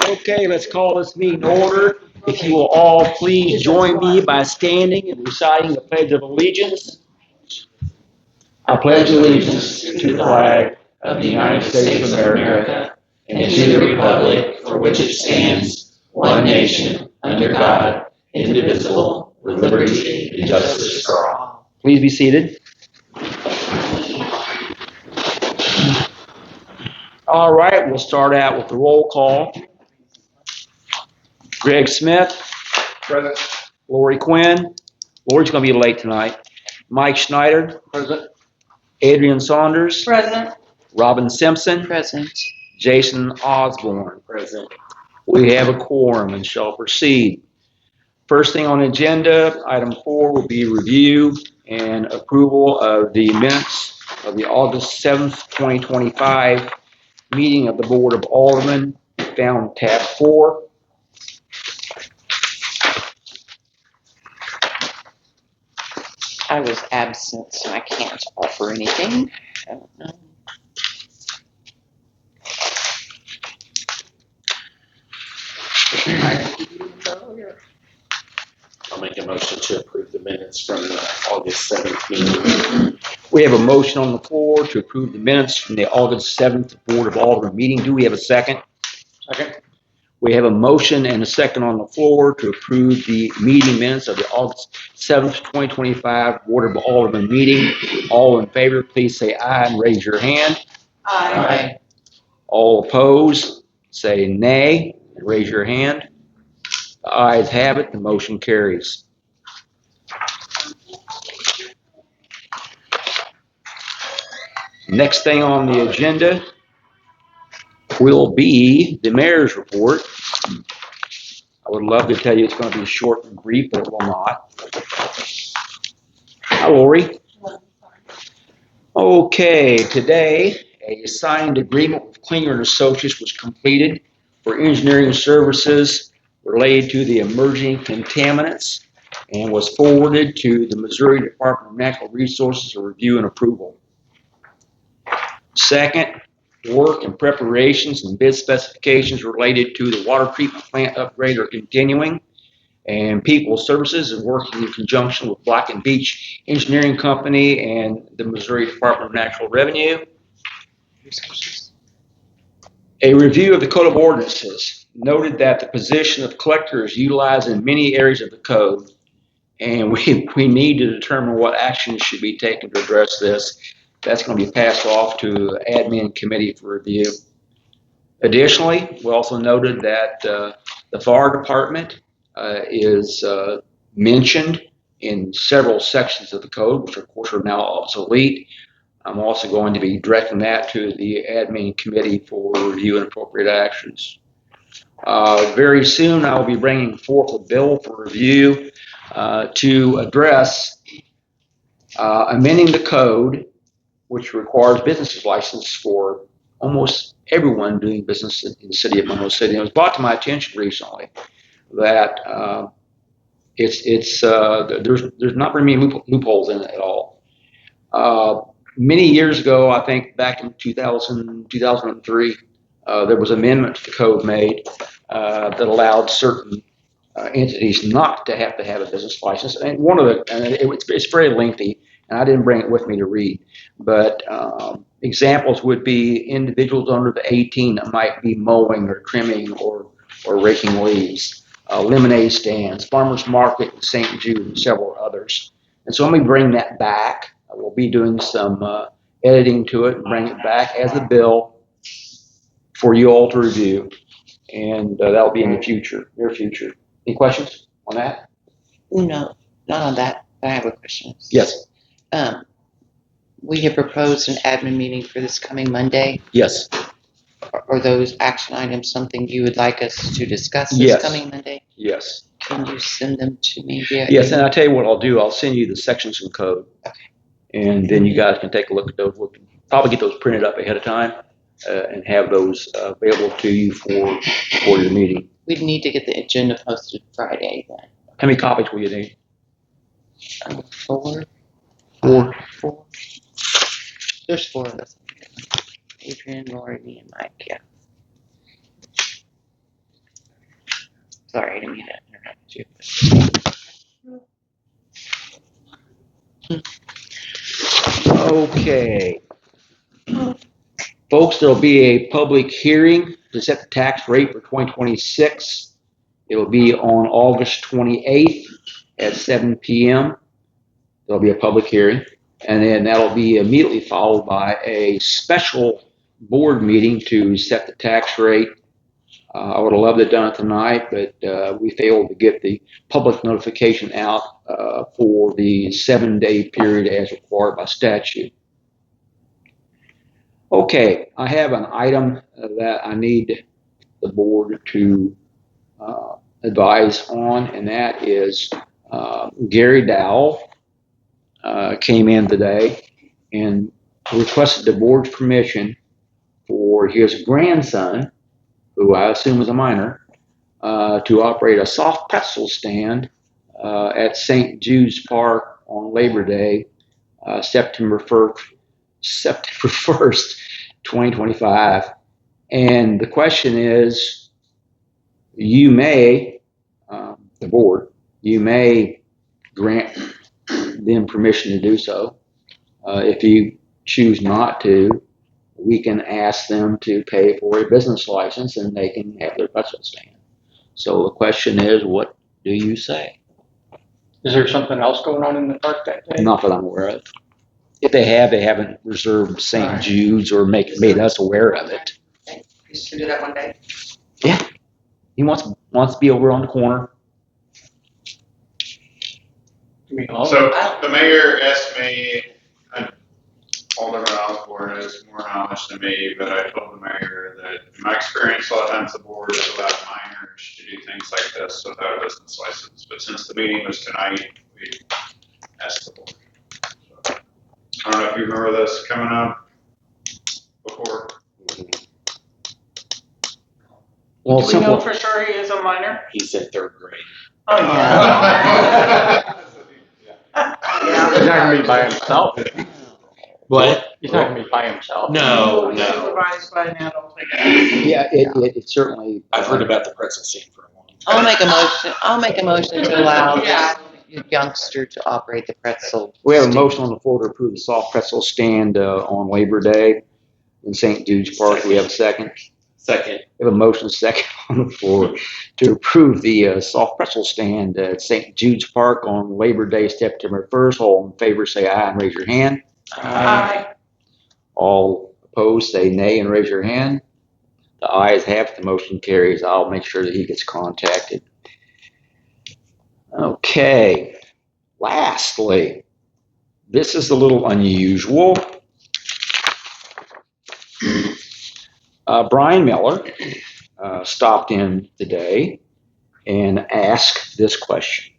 Okay, let's call this meeting to order. If you will all please join me by standing and reciting the Pledge of Allegiance. I pledge allegiance to the flag of the United States of America and to the republic for which it stands, one nation, under God, indivisible, with liberty and justice for all. Please be seated. All right, we'll start out with the roll call. Greg Smith. Present. Lori Quinn. Lori's going to be late tonight. Mike Schneider. Present. Adrian Saunders. Present. Robin Simpson. Present. Jason Osborne. Present. We have a quorum and shall proceed. First thing on the agenda, item 4, will be review and approval of the minutes of the August 7th, 2025 meeting of the Board of Aldermen, found tab 4. I was absent, so I can't offer anything. I don't know. I'll make a motion to approve the minutes from the August 7th meeting. We have a motion on the floor to approve the minutes from the August 7th Board of Aldermen meeting. Do we have a second? Second. We have a motion and a second on the floor to approve the meeting minutes of the August 7th, 2025 Board of Aldermen meeting. All in favor, please say aye and raise your hand. Aye. All opposed, say nay and raise your hand. The ayes have it, the motion carries. Next thing on the agenda will be the mayor's report. I would love to tell you it's going to be short and brief, but it will not. Hi, Lori. Okay, today a signed agreement with Klinger & Associates was completed for engineering services related to the emerging contaminants and was forwarded to the Missouri Department of Natural Resources for review and approval. Second, work and preparations and bid specifications related to the water treatment plant upgrade are continuing, and People Services is working in conjunction with Black and Beach Engineering Company and the Missouri Department of Natural Revenue. A review of the Code of Ordinances noted that the position of collector is utilized in many areas of the code, and we need to determine what actions should be taken to address this. That's going to be passed off to the admin committee for review. Additionally, we also noted that the fire department is mentioned in several sections of the code, which of course are now obsolete. I'm also going to be directing that to the admin committee for review and appropriate actions. Very soon I will be bringing forth a bill for review to address amending the code, which requires business license for almost everyone doing business in the city of Monroe City. And it was brought to my attention recently that there's not very many loopholes in it at all. Many years ago, I think back in 2003, there was an amendment to the code made that allowed certain entities not to have a business license. And it's very lengthy, and I didn't bring it with me to read. But examples would be individuals under the 18 that might be mowing or trimming or raking leaves, lemonade stands, farmers market in St. Jude, and several others. And so let me bring that back. We'll be doing some editing to it and bring it back as a bill for you all to review. And that'll be in the future, near future. Any questions on that? No, not on that. I have a question. Yes. We have proposed an admin meeting for this coming Monday. Yes. Are those action items something you would like us to discuss this Yes. coming Monday? Yes. Can you send them to me via Yes, and I'll tell you what I'll do. I'll send you the sections and code. Okay. And then you guys can take a look at those. We'll probably get those printed up ahead of time and have those available to you for your meeting. We'd need to get the agenda posted Friday then. How many copies will you need? 4. There's 4 of us. Adrian, Lori, me, and Mike, yeah. Sorry, I didn't mean to interrupt you. Okay. Folks, there'll be a public hearing to set the tax rate for 2026. It'll be on August 28th at 7 p.m. There'll be a public hearing, and then that'll be immediately followed by a special board meeting to set the tax rate. I would have loved it done tonight, but we failed to get the public notification out for the 7-day period as required by statute. Okay, I have an item that I need the board to advise on, and that is Gary Dowell came in today and requested the board's permission for his grandson, who I assume is a minor, to operate a soft pretzel stand at St. Jude's Park on Labor Day, September 1st, 2025. And the question is, you may, the board, you may grant them permission to do so. If you choose not to, we can ask them to pay for a business license and they can have their pretzel stand. So the question is, what do you say? Is there something else going on in the park that day? Not that I'm aware of. If they have, they haven't reserved St. Jude's or made us aware of it. You should do that one day. Yeah, he wants to be over on the corner. So the mayor asked me, and Alderman Osborne has more knowledge than me, but I told the mayor that in my experience, a lot of times the board has allowed minors to do things like this without a business license. But since the meeting was tonight, we asked the board. So, I don't know if you remember this coming up before. Well, Do we know for sure he is a minor? He's in 3rd grade. Oh, yeah. He's not gonna be by himself. What? He's not gonna be by himself. No. Supervised by an adult, I guess. Yeah, it certainly. I've heard about the pretzel stand for a long time. I'll make a motion to allow Yeah. this youngster to operate the pretzel. We have a stand. motion on the floor to approve the soft pretzel stand on Labor Day in St. Jude's Park. Do we have a second? Second. We have a motion second on the floor to approve the soft pretzel stand at St. Jude's Park on Labor Day, September 1st. All in favor say aye and raise your hand. Aye. All opposed say nay and raise your hand. The ayes have it, the motion carries. I'll make sure that he gets contacted. Okay. Lastly, this is a little unusual. Brian Miller stopped in today and asked this question.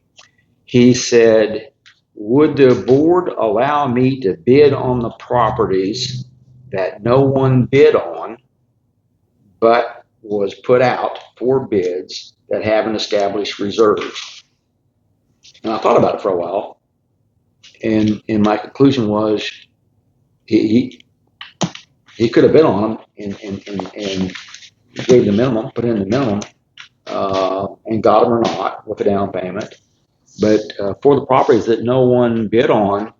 He said, would the board allow me to bid on the properties that no one bid on, but was put out for bids that have an established reserve? And I thought about it for a while, and my conclusion was he could have bid on them and gave the minimum, put in the minimum, and got them or not with a down payment. But for the properties that no one bid on,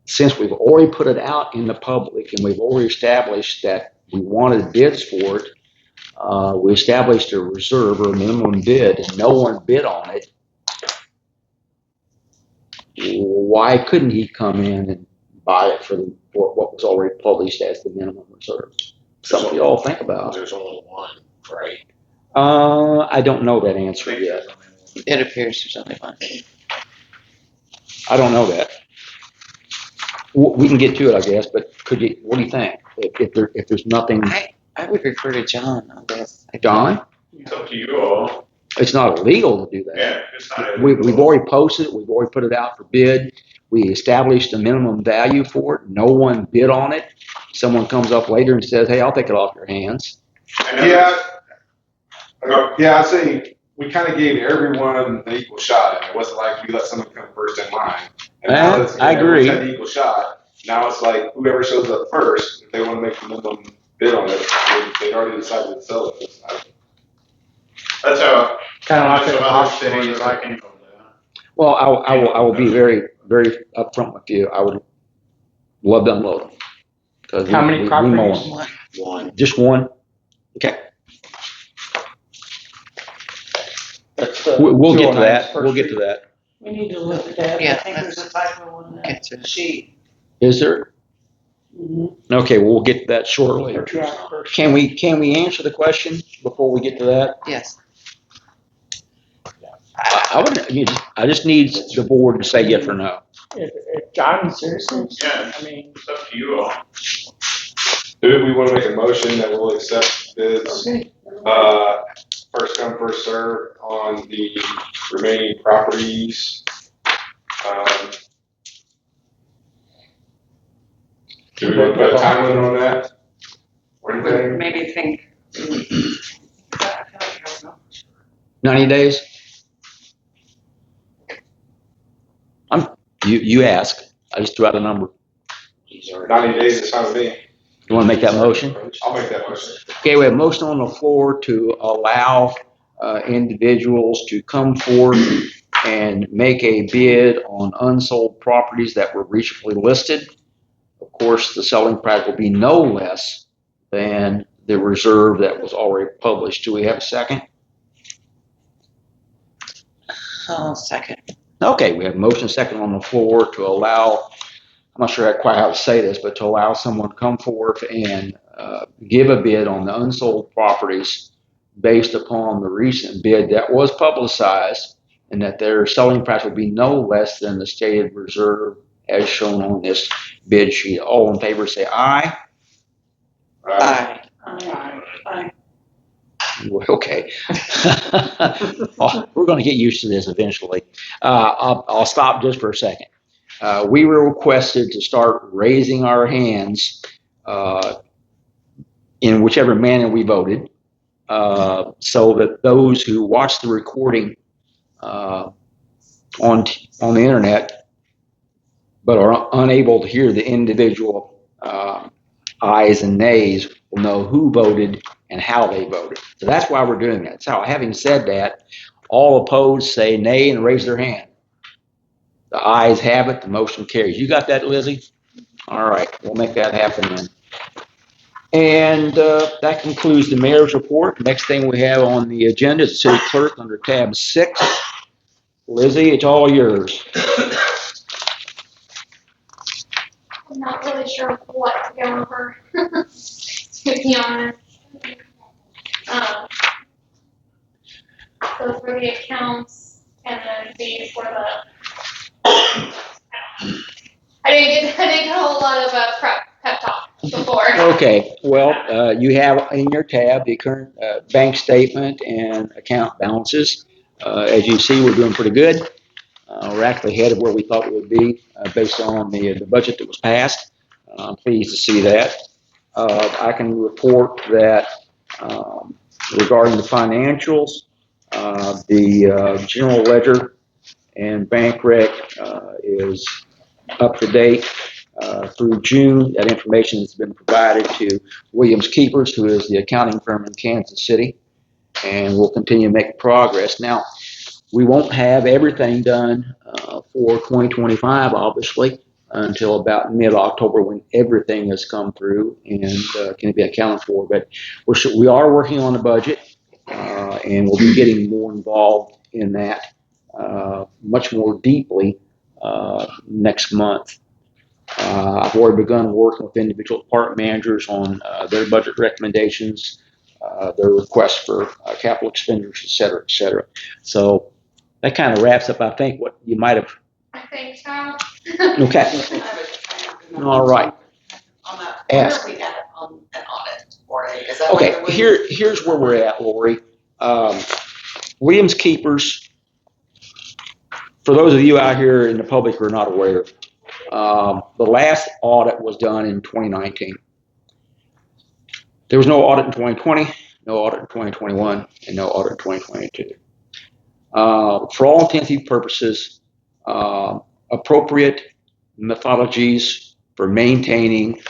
since we've already put it out in the public and we've already established that we wanted bids for it, we established a reserve or a minimum bid and no one bid on it. Why couldn't he come in and buy it for what was already published as the minimum reserve? Something you all think about. There's only one, right? I don't know that answer yet. It appears there's only one. I don't know that. We can get to it, I guess, but what do you think? If there's nothing, I would refer to John on this. John, It's up to you all. it's not illegal to do that. Yeah, it's not. We've already posted it. We've already put it out for bid. We established a minimum value for it. No one bid on it. Someone comes up later and says, hey, I'll take it off your hands. Yeah, I'd say we kind of gave everyone an equal shot. And it wasn't like we let someone come first in line. And now that's, I agree. We had an equal shot. Now it's like whoever shows up first, if they want to make the minimum bid on it, they already decided to sell it. That's how Kind of like There's the other hospital. cities I can go to. Well, I will be very, very upfront with you. I would love to unload them. 'Cause How many we mow properties? 'em. One. Just one? Okay. That's We'll get to 209 that. First We'll get to Street. that. We need to look at that. I Yeah, think there's a typo on Okay, that so sheet. Is there? Mhm. Okay, we'll get to that shortly. Yeah, first. Can we answer the question before we get to that? yes. I just need the board to say yes or no. If John seriously, Yeah, I mean, it's up to you all. Do we want to make a motion that we'll accept bids, okay. first come, first serve on the remaining properties? Do we want to put a time limit on that? Or anything? Maybe think. I feel like I don't know. 90 days? You ask. I just threw out a number. 90 days is fine with me. You want to make that motion? I'll make that motion. Okay, we have a motion on the floor to allow individuals to come forth and make a bid on unsold properties that were recently listed. Of course, the selling price will be no less than the reserve that was already published. Do we have a second? Second. Okay, we have a motion second on the floor to allow, I'm not sure quite how to say this, but to allow someone to come forth and give a bid on the unsold properties based upon the recent bid that was publicized, and that their selling price will be no less than the stated reserve as shown on this bid sheet. All in favor say aye. Aye. Aye. Okay. We're going to get used to this eventually. I'll stop just for a second. We were requested to start raising our hands in whichever manner we voted, so that those who watch the recording on the internet but are unable to hear the individual ayes and nays will know who voted and how they voted. So that's why we're doing that. So having said that, all opposed say nay and raise their hand. The ayes have it, the motion carries. You got that, Lizzie? All right, we'll make that happen then. And that concludes the mayor's report. Next thing we have on the agenda is the city clerk under tab 6. Lizzie, it's all yours. I'm not really sure what to go over, to be honest. So for the accounts and then the for the, I didn't get a whole lot of pep talk before. Okay, well, you have in your tab the current bank statement and account balances. As you see, we're doing pretty good. We're actually ahead of where we thought we would be based on the budget that was passed. I'm pleased to see that. I can report that regarding the financials, the general ledger and bank rec is up to date through June. That information has been provided to Williams Keepers, who is the accounting firm in Kansas City, and we'll continue to make progress. Now, we won't have everything done for 2025, obviously, until about mid-October when everything has come through and can be accounted for. But we are working on the budget, and we'll be getting more involved in that much more deeply next month. I've already begun working with individual department managers on their budget recommendations, their requests for capital expenditures, et cetera, et cetera. So that kind of wraps up, I think, what you might have. I think so. Okay. All right. On that, Ask. where are we at on an audit, or is that? Okay, here's where we're at, Lori. Williams Keepers, for those of you out here in the public who are not aware, the last audit was done in 2019. There was no audit in 2020, no audit in 2021, and no audit in 2022. For all intents purposes, appropriate methodologies for maintaining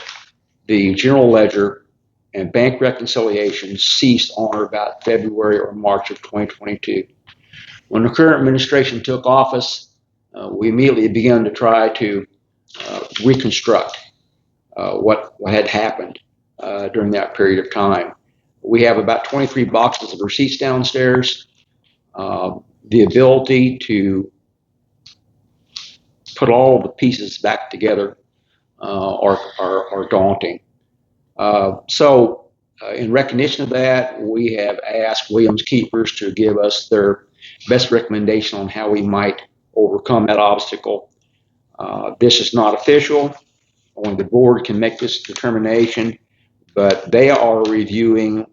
the general ledger and bank reconciliations ceased on or about February or March of 2022. When the current administration took office, we immediately began to try to reconstruct what had happened during that period of time. We have about 23 boxes of receipts downstairs. The ability to put all the pieces back together are daunting. In recognition of that, we have asked Williams Keepers to give us their best recommendation on how we might overcome that obstacle. This is not official. Only the board can make this determination, but they are reviewing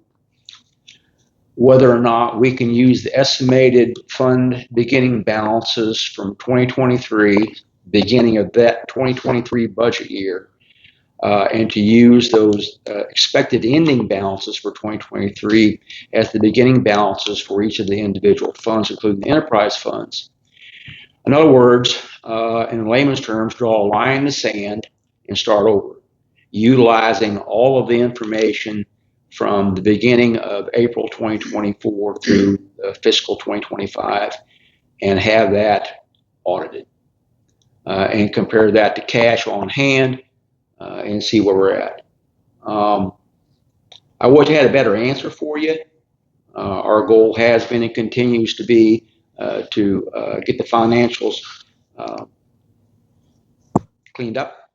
whether or not we can use the estimated fund beginning balances from 2023, beginning of that 2023 budget year, and to use those expected ending balances for 2023 as the beginning balances for each of the individual funds, including the enterprise funds. In other words, in layman's terms, draw a line in the sand and start over, utilizing all of the information from the beginning of April 2024 through fiscal 2025 and have that audited and compare that to cash on hand and see where we're at. I wish I had a better answer for you. Our goal has been and continues to be to get the financials cleaned up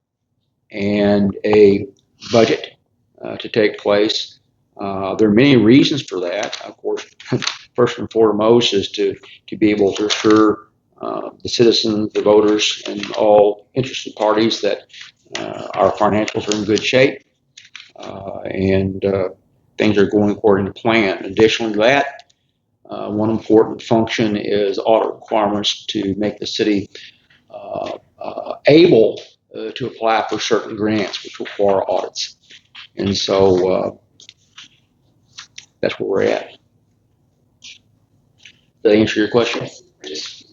and a budget to take place. There are many reasons for that. Of course, first and foremost is to be able to assure the citizens, the voters, and all interested parties that our financials are in good shape and things are going according to plan. Additionally to that, one important function is audit requirements to make the city able to apply for certain grants which require audits. And so that's where we're at. Does that answer your question? Yes.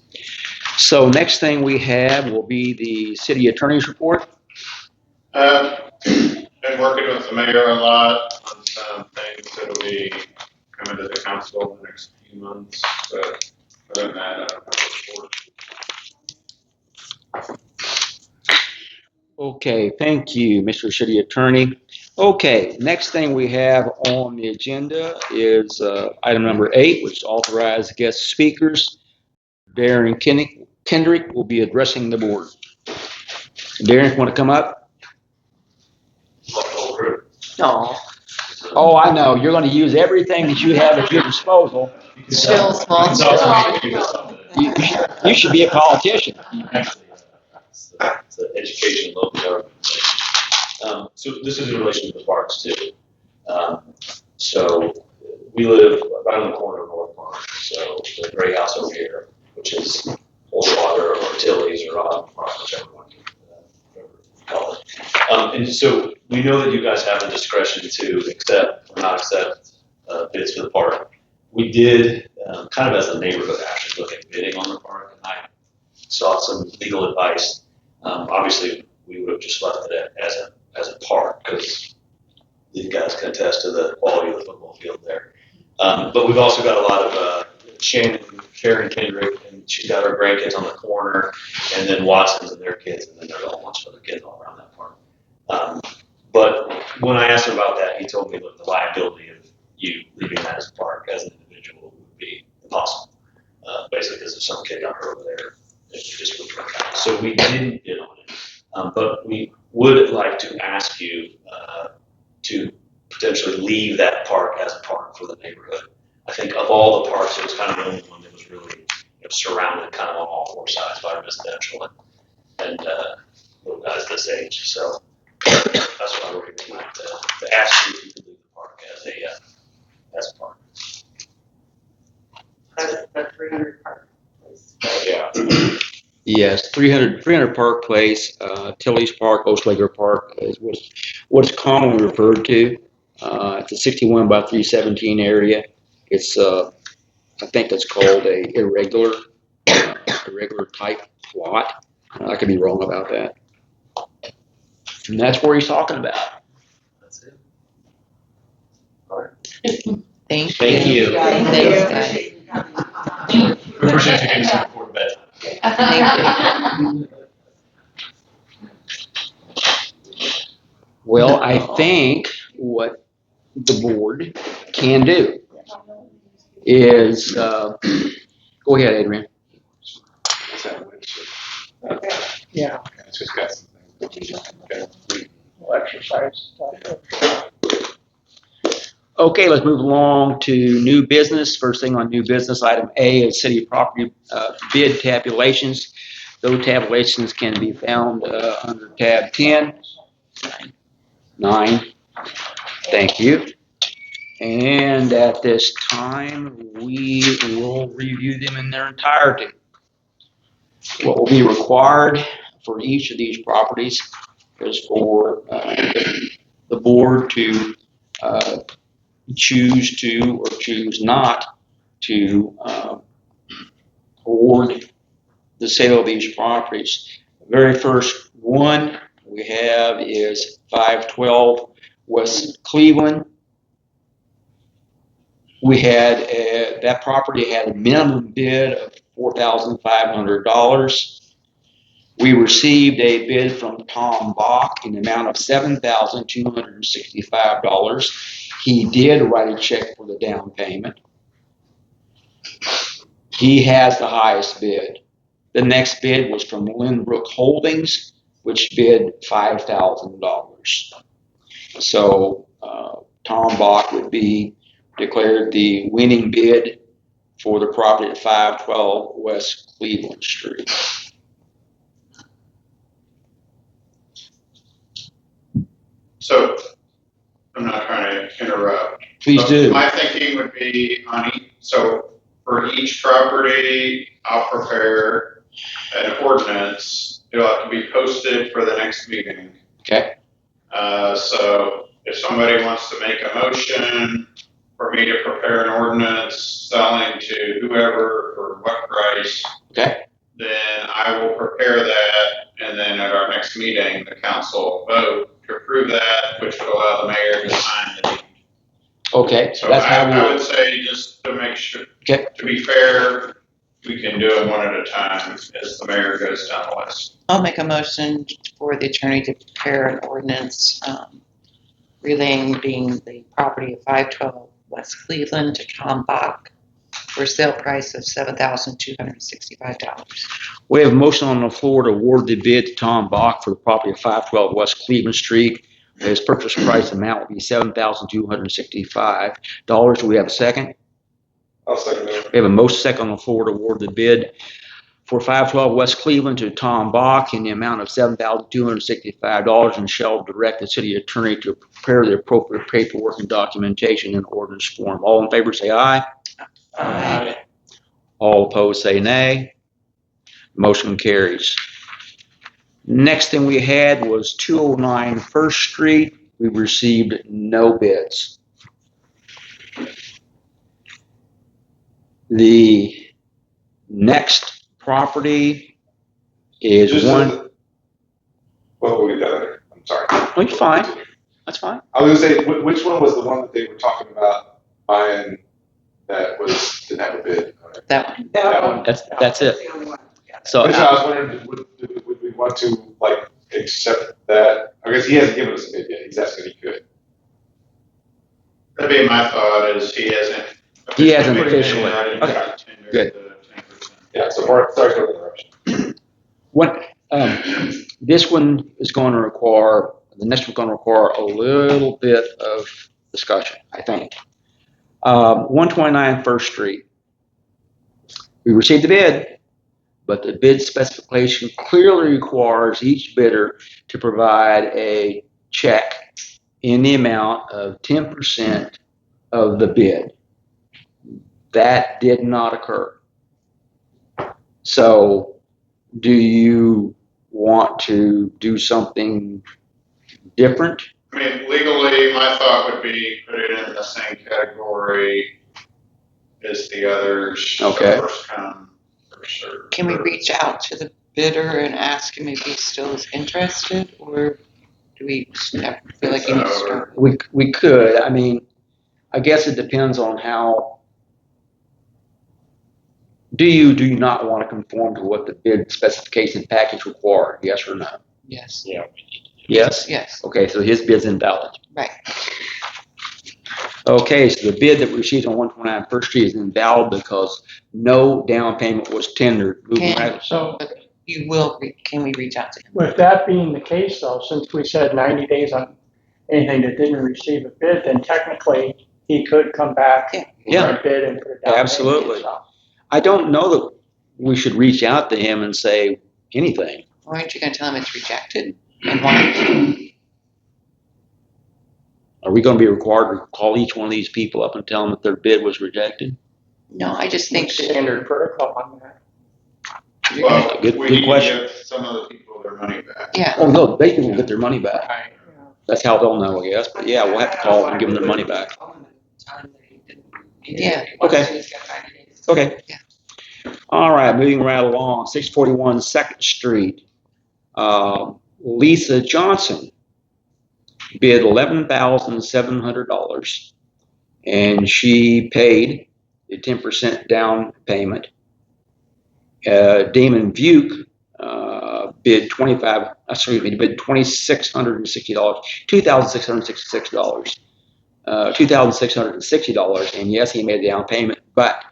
So next thing we have will be the city attorney's report. Been working with the mayor a lot on some things that'll be coming to the council in the next few months. But other than that, I don't have a report. Okay, thank you, Mr. City Attorney. Okay, next thing we have on the agenda is item number 8, which is authorized guest speakers. Darren Kendrick will be addressing the board. Darren, want to come up? No. Oh, I know. You're going to use everything that you have at your disposal. Still small. You should be a politician. It's the education, local government. So this is in relation to the parks too. So we live right on the corner of North Park. So the gray house over here, which is Oldwater or Tilly's or Autumn Park, whichever one you call it. And so we know that you guys have the discretion to accept or not accept bids for the park. We did, kind of as a neighborhood action, look at bidding on the park, and I sought some legal advice. Obviously, we would have just left it as a park because these guys can attest to the quality of the football field there. But we've also got a lot of Sharon Kendrick, and she's got her grandkids on the corner, and then Watson's and their kids, and then there's a whole bunch of other kids all around that park. But when I asked him about that, he told me that the liability of you leaving that as a park as an individual would be impossible. Basically, because if some kid got hurt over there, it just would work out. So we didn't bid on it. But we would like to ask you to potentially leave that park as a park for the neighborhood. I think of all the parks, it was kind of the only one that was really surrounded kind of on all four sides by residential and little guys this age. So that's why we're here tonight to ask you if you could leave the park as a park. That's the 300 park place. Yeah. Yes, 300 Park Place, Tilly's Park, Oastlager Park is what's commonly referred to. It's a 61 by 317 area. It's I think that's called a irregular type plot. I could be wrong about that. And that's where he's talking about. That's it. All right. Thank you. Thank you. Thanks, guys. Appreciate should you do some before bedtime? Thank Well, I think what the board can do is, go ahead, Adrian. What's that windshield? Okay, yeah, It's just got some things. Okay. we'll exercise. Okay, let's move along to new business. First thing on new business, item A is city property bid tabulations. Those tabulations can be found under tab 10. 9. Thank you. And at this time, we will review them in their entirety. What will be required for each of these properties is for the board to choose to or choose not to award the sale of these properties. The very first one we have is 512 West Cleveland. We had that property had a minimum bid of $4,500. We received a bid from Tom Bach in the amount of $7,265. He did write a check for the down payment. He has the highest bid. The next bid was from Lynbrook Holdings, which bid $5,000. So Tom Bach would be declared the winning bid for the property at 512 West Cleveland Street. So, I'm not trying to interrupt. Please But do. My thinking would be so for each property, I'll prepare an ordinance. It'll have to be posted for the next meeting. Okay. So if somebody wants to make a motion for me to prepare an ordinance selling to whoever for what price, Okay. then I will prepare that, and then at our next meeting, the council vote to approve that, which would allow the mayor to sign the deed. Okay. So That's how I would we. say, just to make sure, Okay. to be fair, we can do it one at a time as the mayor goes down the list. I'll make a motion for the attorney to prepare an ordinance relaying the property of 512 West Cleveland to Tom Bach for a sale price of $7,265. We have a motion on the floor to award the bid to Tom Bach for the property of 512 West Cleveland Street. His purchase price amount will be $7,265. Do we have a second? I'll second that. We have a motion second on the floor to award the bid for 512 West Cleveland to Tom Bach in the amount of $7,265 and shall direct the city attorney to prepare the appropriate paperwork and documentation in ordinance form. All in favor say aye. Aye. All opposed say nay. Motion carries. Next thing we had was 209 First Street. We received no bids. The next property is Just one. What will we do there? I'm sorry. Oh, you're fine. That's fine. I was gonna say, which one was the one that they were talking about buying that didn't have a bid? That one. That one. That's it. The only one. So Which I was wondering, would we want to accept that? I guess he hasn't given us a bid yet. He's asking if he could. That'd be my thought, is he hasn't. He hasn't officially. Okay. Good. Yeah. So sorry for the interruption. This one is going to require, the next one's going to require a little bit of discussion, I think. 129 First Street. We received the bid, but the bid specification clearly requires each bidder to provide a check in the amount of 10% of the bid. That did not occur. So, do you want to do something different? I mean, legally, my thought would be put it in the same category as the others. Okay. First come, first served. Can we reach out to the bidder and ask him if he still is interested, or do we feel like he needs to start? We could. I mean, I guess it depends on how Do you not want to conform to what the bid specification package required? Yes or no? Yes. Yeah, we need to do. Yes? Yes, Okay, so his bid's invalid. right. Okay, so the bid that we received on 129 First Street is invalid because no down payment was tendered. Moving Can- right. So Can we reach out to him? with that being the case though, since we said 90 days on anything that didn't receive a bid, then technically he could come back Yeah. for a bid and put it down. Absolutely. So, I don't know that we should reach out to him and say anything. Why aren't you gonna tell him it's rejected? And why? Are we going to be required to call each one of these people up and tell them that their bid was rejected? No, I just think that, standard protocol on that. Well, Good- we good need to question. give some of the people their money back. yeah, Oh, no, they can get their money back. Right. That's how they'll know, I guess. But yeah, we'll have to call them and give them their money back. Yeah. Okay. Okay. Yeah. All right, moving right along. 641 Second Street. Lisa Johnson bid $11,700, and she paid the 10% down payment. Damon Buke bid $2,660, $2,666, $2,660, and yes, he made the down payment, but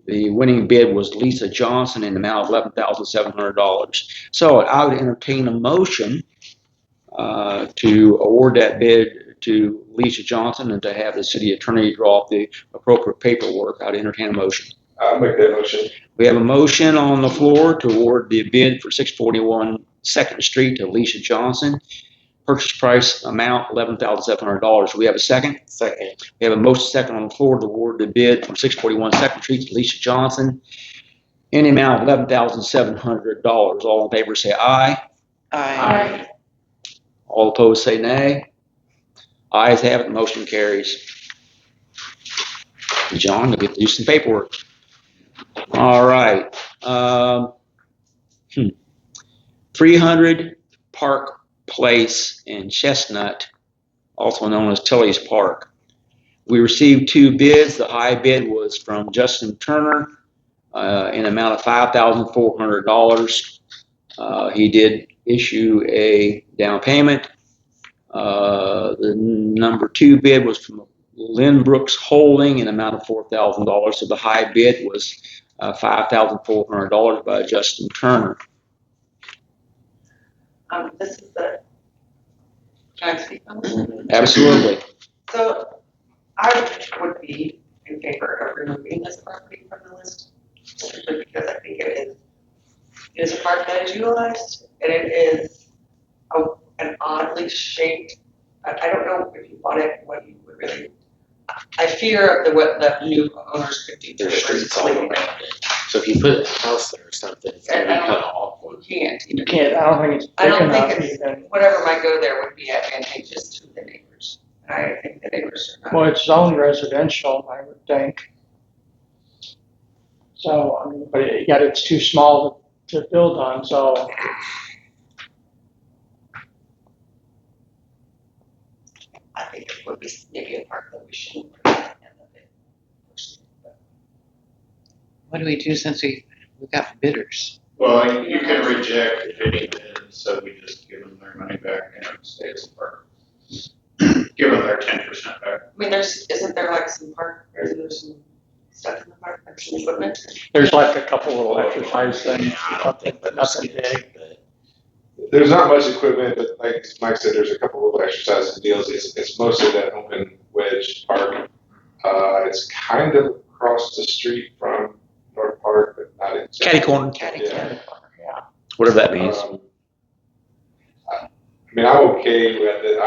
the winning bid was Lisa Johnson in the amount of $11,700. So I would entertain a motion to award that bid to Lisa Johnson and to have the city attorney draw up the appropriate paperwork. I'd entertain a motion. I'll make that motion. We have a motion on the floor to award the bid for 641 Second Street to Lisa Johnson. Purchase price amount $11,700. Do we have a second? Second. We have a motion second on the floor to award the bid for 641 Second Street to Lisa Johnson in the amount of $11,700. All in favor say aye. I, All opposed say nay. Ayes have it, motion carries. John, you'll get to do some paperwork. All right. 300 Park Place in Chestnut, also known as Tilley's Park. We received two bids. The high bid was from Justin Turner in amount of $5,400. He did issue a down payment. The number two bid was from Lynn Brooks Holding in amount of $4,000. So the high bid was $5,400 by Justin Turner. This is the, can I speak on this? Absolutely. So I would be in favor of removing this property from the list, simply because I think it is a park that is utilized, and it is an oddly shaped, I don't know if you bought it, what you would really, I fear that what the new owners could do to There's it. streets all around it. So if you put a house there or something, it's gonna be kind of awkward. You can't. You can't, I don't think it's I big don't enough think it's, even. whatever might go there would be advantageous to the neighbors. And I think the neighbors are not. Well, it's zoned residential, I would think. So, I mean, but yet it's too small to build on, so. I think it would be maybe a park that we shouldn't. put at the end of it. what do we do since we've got bidders? Well, you can reject any bid, so we just give them their money back and it stays a park. Give them their 10% back. I mean, isn't there like some park, or there's some stuff in the park, like some equipment? There's like a couple little exercise things, but nothing big. There's not much equipment, but like Mike said, there's a couple little exercises and deals. It's mostly that open wedge park. It's kind of across the street from North Park, but not exactly. Catty corner, Yeah. Yeah. whatever that means. I mean, I'm okay with it.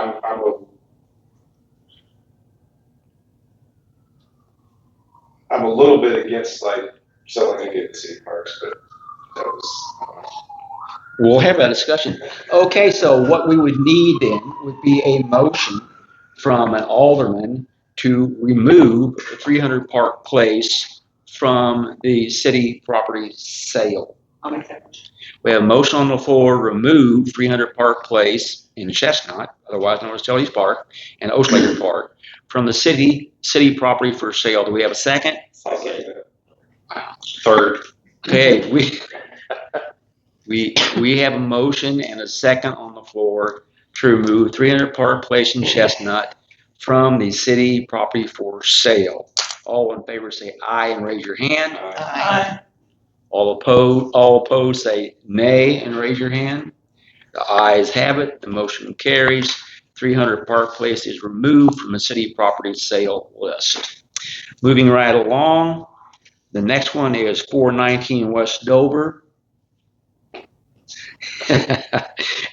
I'm a little bit against like selling any of the city parks, but that was. We'll have that discussion. Okay, so what we would need then would be a motion from an alderman to remove 300 Park Place from the city property sale. I'll make that motion. We have a motion on the floor, remove 300 Park Place in Chestnut, otherwise known as Tilley's Park, and Oshlaker Park from the city property for sale. Do we have a second? Second. Third. Okay, we have a motion and a second on the floor to remove 300 Park Place in Chestnut from the city property for sale. All in favor say aye and raise your hand. Aye. All opposed say nay and raise your hand. The ayes have it, the motion carries. 300 Park Place is removed from the city property sale list. Moving right along, the next one is 419 West Dover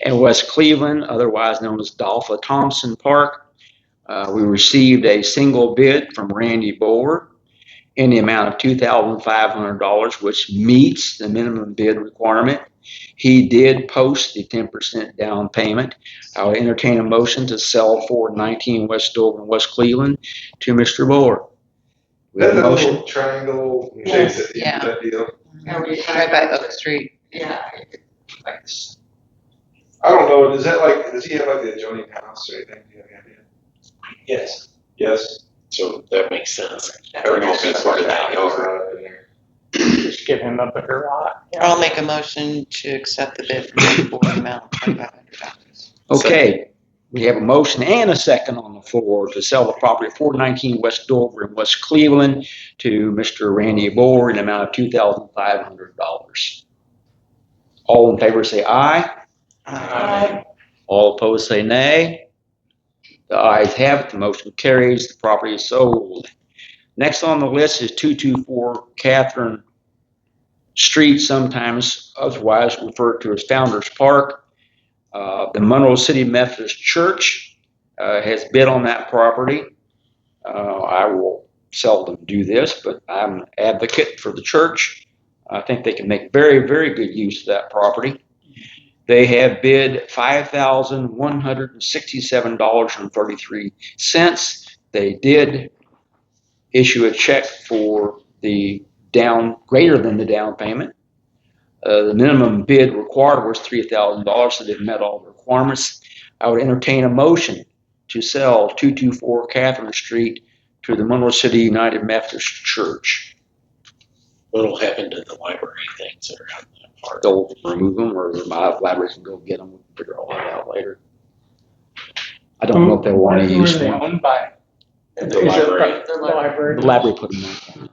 and West Cleveland, otherwise known as Dolpha Thompson Park. We received a single bid from Randy Bower in the amount of $2,500, which meets the minimum bid requirement. He did post the 10% down payment. I would entertain a motion to sell 419 West Dover and West Cleveland to Mr. Bower. We have That a motion. little triangle shape Yes. that, Yeah. that deal. Right by Oak Street. Yeah. I don't know, does he have like the adjoining house or anything? Do you have any idea? Yes. Yes. So that makes sense. That would make sense like that that. over. Just give him a bigger lot. I'll make a motion to accept the bid from Randy Board amount of $2,500. Okay, we have a motion and a second on the floor to sell the property at 419 West Dover and West Cleveland to Mr. Randy Bohr in an amount of $2,500. All in favor say aye. Aye. All opposed say nay. The ayes have it, the motion carries, the property is sold. Next on the list is 224 Catherine Street, sometimes otherwise referred to as Founders Park. The Monroe City Methodist Church has bid on that property. I will seldom do this, but I'm an advocate for the church. I think they can make very, very good use of that property. They have bid $5,167.33. They did issue a check for the greater than the down payment. The minimum bid required was $3,000, so they've met all the requirements. I would entertain a motion to sell 224 Catherine Street to the Monroe City United Methodist Church. What'll happen to the library things that are out in that park? They'll remove them, or my library can go get them. We'll figure all that out later. I don't know if they want to Who use are they them. owned by? The Is it library. The library. The library put them in.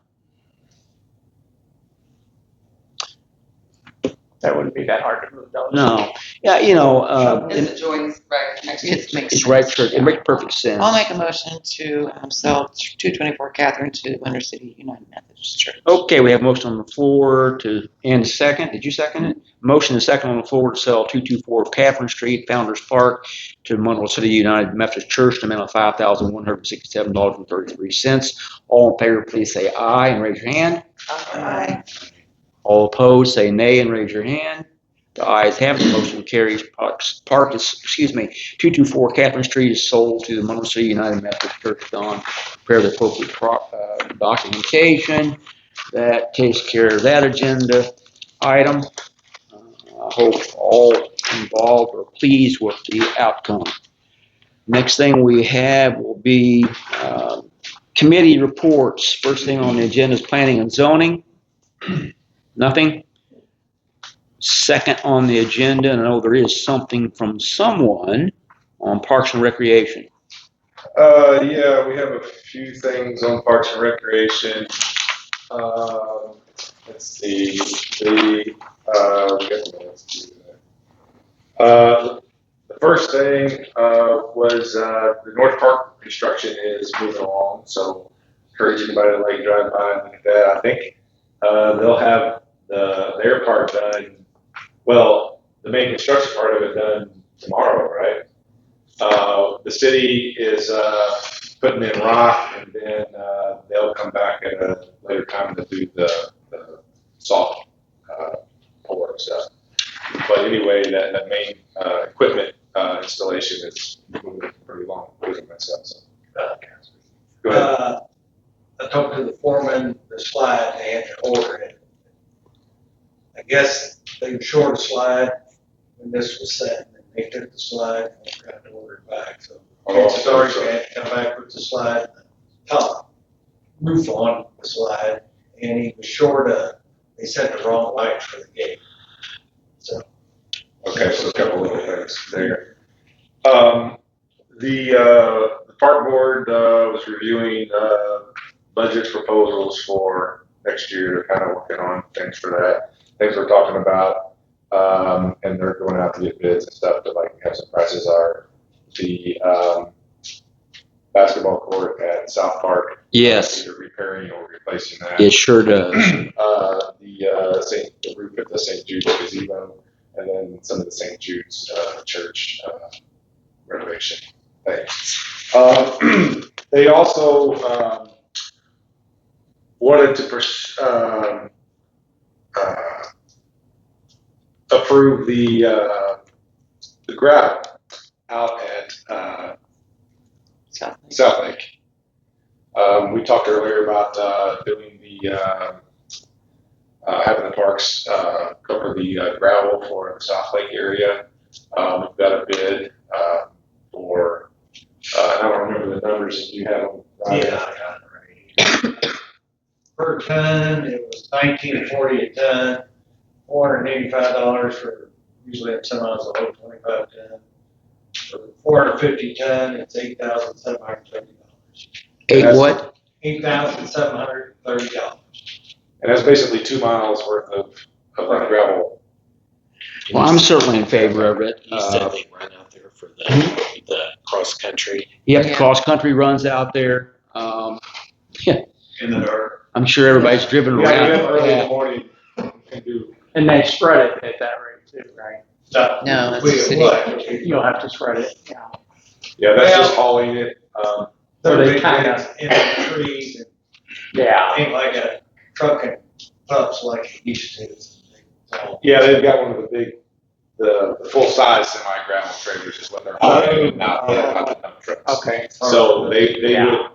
That wouldn't be that hard to move those. No, yeah, you know, It adjoins right next to It makes it's right, sense. church. It makes perfect sense. I'll make a motion to sell 224 Catherine to Monroe City United Methodist Church. Okay, we have a motion on the floor and a second. Did you second it? Motion and second on the floor to sell 224 Catherine Street, Founders Park, to Monroe City United Methodist Church, an amount of $5,167.33. All in favor, please say aye and raise your hand. Aye. All opposed, say nay and raise your hand. The ayes have it, the motion carries. 224 Catherine Street is sold to the Monroe City United Methodist Church. Don, prepare the appropriate documentation. That takes care of that agenda item. I hope all involved are pleased with the outcome. Next thing we have will be committee reports. First thing on the agenda is planning and zoning. Nothing. Second on the agenda, and I know there is something from someone on Parks and Recreation. Yeah, we have a few things on Parks and Recreation. Let's see, we got the minutes to do that. The first thing was the North Park construction is moving along, so encourage anybody to like drive by and look at that. I think they'll have their part done. Well, the main construction part of it done tomorrow, right? The city is putting in rock, and then they'll come back at a later time to do the soft pour and stuff. But anyway, that main equipment installation is moving pretty long, moving myself. So. Go ahead. I talked to the foreman, the slide, they had to order it. I guess they were short a slide when this was set, and they took the slide and forgot to order it back, so. Sorry, they had to come back with the slide, top roof on the slide, and he was short a they set the wrong light for the gate. So, Okay, so a couple little things there. The park board was reviewing budget proposals for next year. They're kind of working on things for that. Things we're talking about, and they're going out to get bids and stuff to like have some prices are. The basketball court at South Park. Yes, Either repairing or replacing that. it sure does. The roof at the St. Jude's gazebo, and then some of the St. Jude's church renovation things. They also wanted to approve the gravel out at South Lake. We talked earlier about doing the having the parks cover the gravel for the South Lake area. We've got a bid for, I don't remember the numbers if you have them. Right? yeah, I got it right. Per ton, it was $19.40 a ton, $485 for, usually at some miles a load, 25 ton. For 450 ton, it's $8,730. What? $8,730. And that's basically 2 miles worth of that gravel. Well, I'm certainly in favor of it. You said they run out there for the cross country. Yep, Yeah. cross country runs out there. In the dark. I'm sure everybody's driven Yeah, around. we have early in Yeah. the morning. And do. And they spread it at that rate too, right? No, it's a city. You'll have to spread it, yeah. Yeah, that's Well- just hauling it. They're They big kinda- ones in the trees and Yeah. ain't like a truck and pups like it used to. So, Yeah, they've got one of the big, the full size semi gravel trailers is what they're hauling, not the dump trucks. Okay. So they Yeah.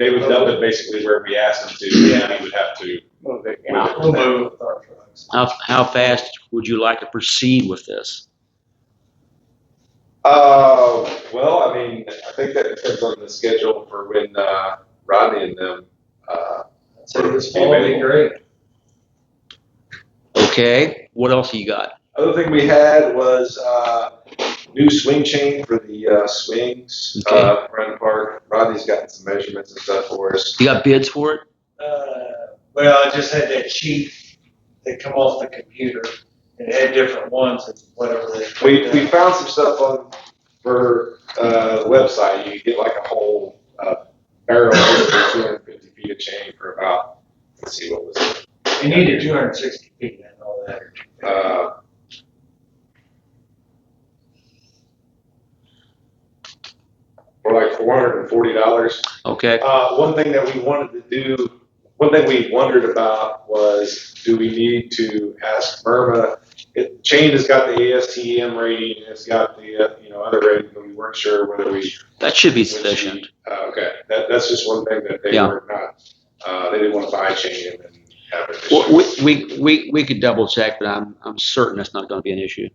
would dump it basically where we asked them to. Yeah. We would have to. Move it, Yeah. yeah. we'll move with our trucks. How fast would you like to proceed with this? Well, I mean, I think that depends on the schedule for when Rodney and them. So this fall will be great. Okay, what else you got? Other thing we had was new swing chain for the swings Okay. around the park. Rodney's gotten some measurements and stuff for us. You got bids for it? Well, I just had that sheet that come off the computer and it had different ones and whatever they. We found some stuff on for the website. You get like a whole barrel for 250 feet of chain for about, let's see, what was it? You needed 260 feet and all that. For like $440. Okay. One thing that we wanted to do, one thing we wondered about was, do we need to ask Burma? Chain has got the ASTM rating, it's got the other rating, but we weren't sure whether we. That should be sufficient. Okay, that's just one thing that they Yeah. were not. They didn't want to buy chain and then have it. Well, we could double check, but I'm certain that's not going to be an issue.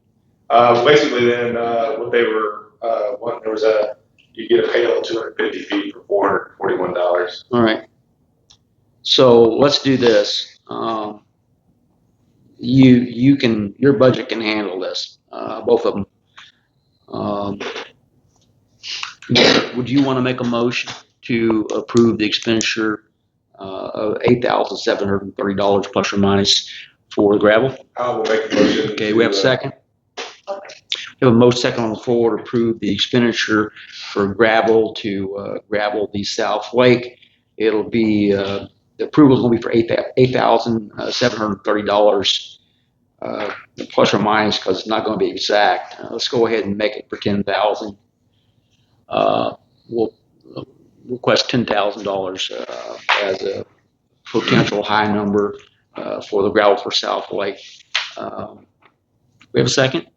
Basically, then what they were wanting, there was you get a pail of 250 feet for $441. All right. So let's do this. Your budget can handle this, both of them. Would you want to make a motion to approve the expenditure of $8,730 plus or minus for gravel? I will make a motion. Okay, we have a second. We have a motion second on the floor to approve the expenditure for gravel to gravel the South Lake. It'll be the approval is going to be for $8,730 plus or minus because it's not going to be exact. Let's go ahead and make it for $10,000. We'll request $10,000 as a potential high number for the gravel for South Lake. We have a second?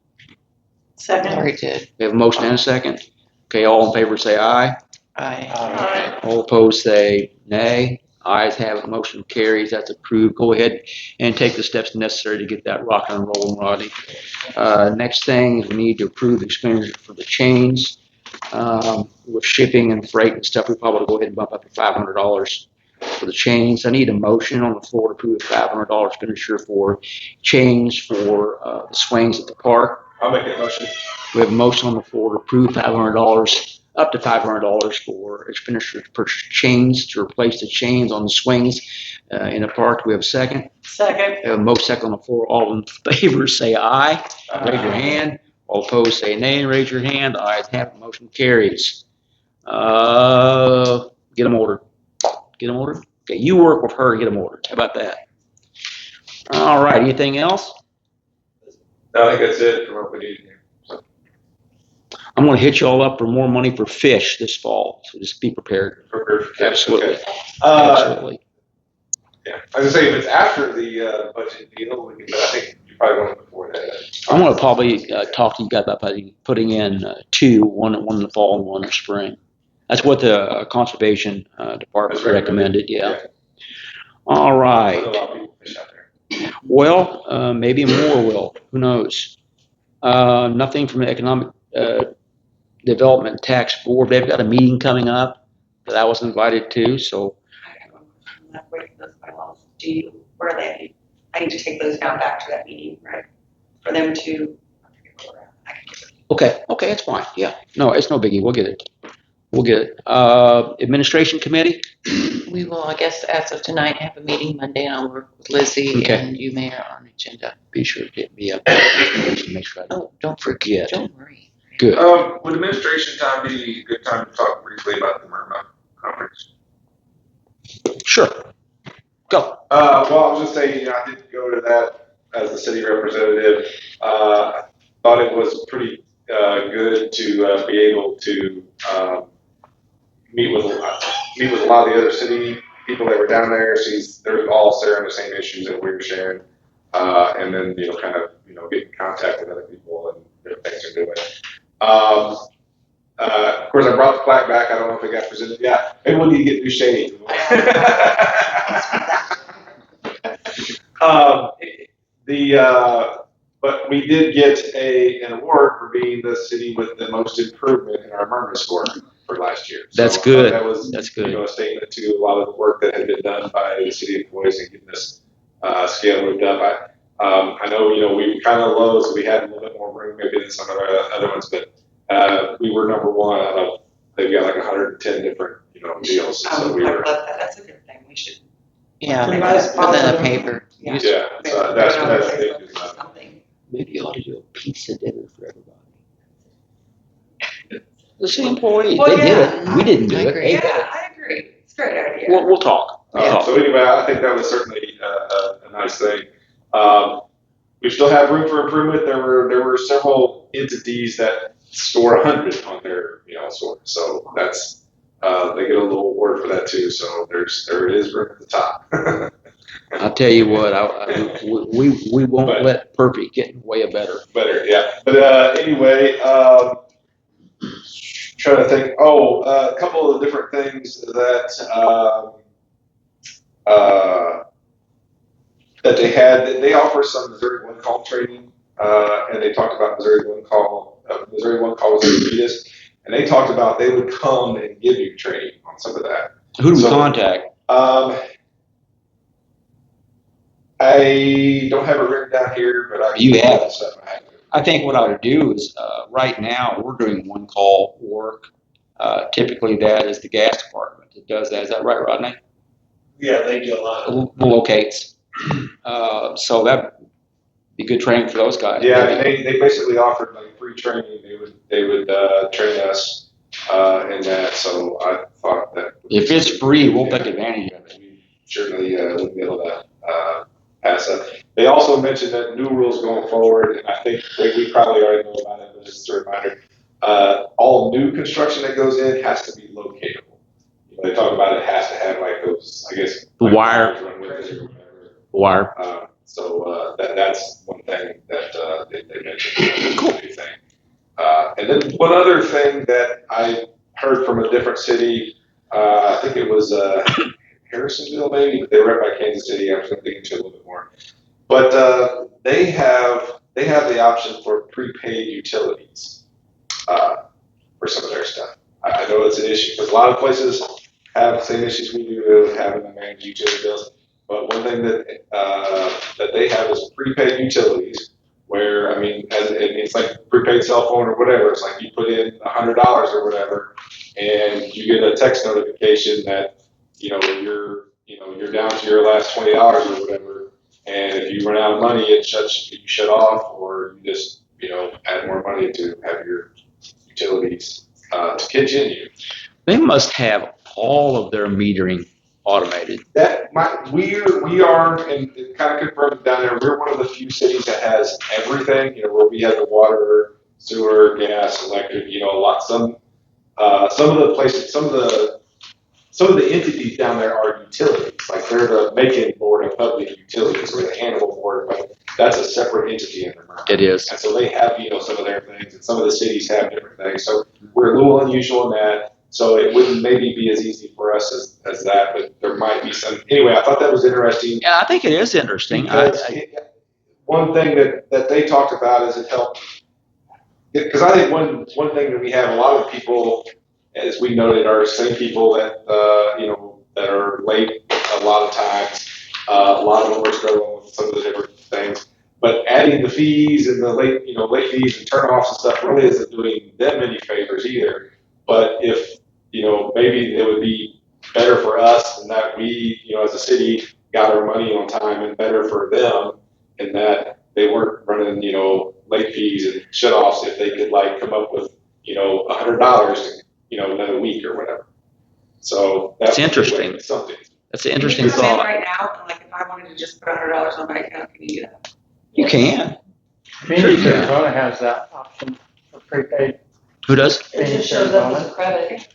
Already did. We have a motion and a second. Okay, all in favor say aye. Aye. All opposed say nay. Ayes have it, motion carries, that's approved. Go ahead and take the steps necessary to get that rocking and rolling, Rodney. Next thing is we need to approve the expenditure for the chains. With shipping and freight and stuff, we probably go ahead and bump up to $500 for the chains. I need a motion on the floor to approve $500 expenditure for chains for the swings at the park. I'll make that motion. We have a motion on the floor to approve $500, up to $500 for expenditure to purchase chains to replace the chains on the swings in the park. Do we have a second? Second. We have a motion second on the floor. All in favor say aye. Raise your hand. All opposed say nay. Raise your hand. The ayes have it. Motion carries. Get them ordered. Get them ordered? Okay, you work with her, get them ordered. How about that? All right, anything else? No, I think that's it for what we need here. I'm gonna hit you all up for more money for fish this fall, so just be prepared. Absolutely. Okay. Absolutely. Yeah, I was gonna say, if it's after the budget deal, we can, but I think you probably want it before that. I'm gonna probably talk to you guys about putting in two, one in the fall and one in the spring. That's what the conservation department That's recommended, yeah. Yeah. All I know right. a lot of people fish out there. Well, maybe more will. Who knows? Nothing from the Economic Development Tax Board. They've got a meeting coming up that I was invited to, so. I'm not waiting for those bylaws. Do you, where are they? I need to take those down back to that meeting, right? For them to, I forget where we're at. I can get it. Okay, it's fine. Yeah, no, it's no biggie. We'll get it. Administration committee? We will, I guess, as of tonight, have a meeting Monday, and I'll work with Lizzie Okay. and you, Mayor, on the agenda. Be sure to hit me up. Make sure I don't Oh, don't forget. Don't worry. Good. Would administration time be a good time to talk briefly about the Monroe conference? Sure. Go. Well, I was just saying, I did go to that as the city representative. Thought it was pretty good to be able to meet with a lot of the other city people that were down there. They're all sharing the same issues that we were sharing, and then kind of get in contact with other people and different things they're doing. Of course, I brought the plaque back. I don't know if it got presented yet. Maybe we need to get new shading. But we did get an award for being the city with the most improvement in our murmur score for last year. So That's good. That was That's good. a statement to a lot of the work that had been done by the city employees and getting this scale moved up. I know we were kind of low, so we had a little bit more room maybe than some of the other ones, but we were number one out of they've got like 110 different deals. So we I were. love that. That's a good thing. We should. Yeah, We might as put that in the well. paper. Yeah. So that's big. Something. Maybe you ought to do a pizza dinner for everybody. The city employees, Well, they did yeah. it. We didn't do I it. agree. They did Yeah, it. I agree. It's a great idea. We'll talk. So anyway, I think that was certainly a nice thing. We still have room for improvement. There were several entities that score 100 on their score, so that's they get a little award for that too. So there is room at the top. I'll tell you what, we won't But- let perfect get in the way of better. Better, yeah. But anyway, trying to think. A couple of different things that that they had. They offer some Missouri One Call training, and they talked about Missouri One Call. Missouri One Call was their leaders, and they talked about they would come and give you training on some of that. Who do we contact? I don't have it written down here, but You have it. Stuff I have. I think what I would do is, right now, we're doing one call work. Typically that is the gas department that does that. Is that right, Rodney? Yeah, they do a lot of. Locates. So that'd be good training for those guys. Yeah, and they basically offered like free training. They would train us in that. So I thought that If it's free, we'll take advantage of it. we certainly would be able to pass that. They also mentioned that new rules going forward, and I think we probably already know about it, but just a reminder, all new construction that goes in has to be locatable. They talk about it has to have like those, I guess, The like wire. wires run with it or whatever. Wire. So that's one thing that they mentioned. Cool. And then one other thing that I heard from a different city, I think it was Harrisonville maybe, but they were right by Kansas City. I was going to dig into it a little bit more. But they have the option for prepaid utilities for some of their stuff. I know it's an issue because a lot of places have the same issues we do with having to manage utility bills. But one thing that they have is prepaid utilities, where, I mean, it's like prepaid cell phone or whatever. It's like you put in $100 or whatever, and you get a text notification that, you're down to your last $20 or whatever. And if you run out of money, you shut off, or you just, add more money to have your utilities to continue. They must have all of their metering automated. We are, and it kind of confirmed down there, we're one of the few cities that has everything, where we have the water, sewer, gas, electric, some of the places, some of the entities down there are utilities, like they're the Macon Board of Public Utilities, or the Hannibal Board, but that's a separate entity in Vermont. It is. And so they have, some of their things, and some of the cities have different things. So we're a little unusual in that. So it wouldn't maybe be as easy for us as that, but there might be some. Anyway, I thought that was interesting. Yeah, I think it is interesting. One thing that they talked about is it helped, because I think one thing that we have, a lot of people, as we noted, are the same people that that are late a lot of times. A lot of them are struggling with some of the different things. But adding the fees and the late fees and turnoffs and stuff really isn't doing them any favors either. But if, maybe it would be better for us in that we, as a city, got our money on time, and better for them in that they weren't running, late fees and shut-offs if they could come up with, $100, another week or whatever. So that's interesting. Something. That's an interesting Can you come in thought. right now, and if I wanted to just put $100 on my account, can you do that? You can. Phoenix, Arizona has that option for prepaid. Who does? It just shows up as a credit.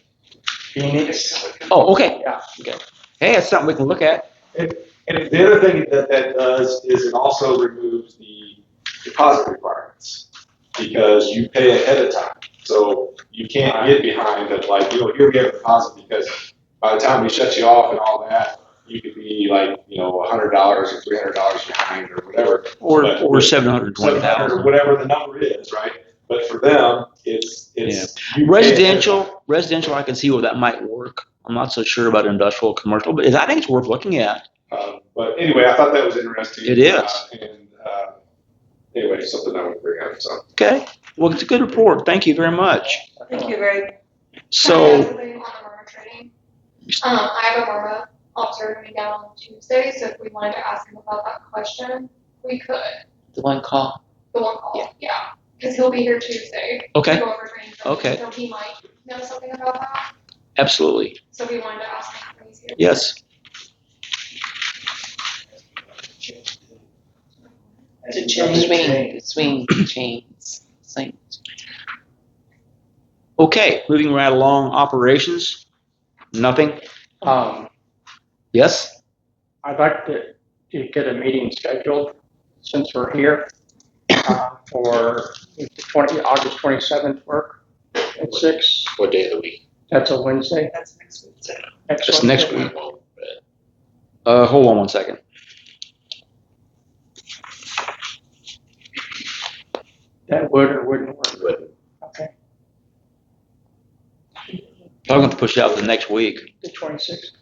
Phoenix. Oh, okay. Yeah. Okay. Hey, that's something we can look at. And the other thing that does is it also removes the deposit requirements, because you pay ahead of time. So you can't get behind that, here we have a deposit, because by the time we shut you off and all that, you could be $100 or $300 behind or whatever. Or 720,000. Or whatever the number is, right? But for them, it's residential. I can see where that might work. I'm not so sure about industrial, commercial, but I think it's worth looking at. But anyway, I thought that was interesting. It is. Anyway, something I would bring up. So. Okay. Well, it's a good report. Thank you very much. Thank you, Greg. So. On the Monroe training. I have a Monroe officer coming down on Tuesday, so if we wanted to ask him about that question, we could. The one call. The one call, yeah. Because he'll be here Tuesday. Okay. To go over training. Okay. So he might know something about that. Absolutely. So we wanted to ask him when he's here. Yes. To swing chains. Okay. Moving right along. Operations. Nothing. Yes. I'd like to get a meeting scheduled since we're here for August 27th work at 6. What day of the week? That's a Wednesday. That's next week. That's next week. Hold on one second. That would or wouldn't work. Wouldn't. Okay. I'm going to push it out to the next week. The 26th.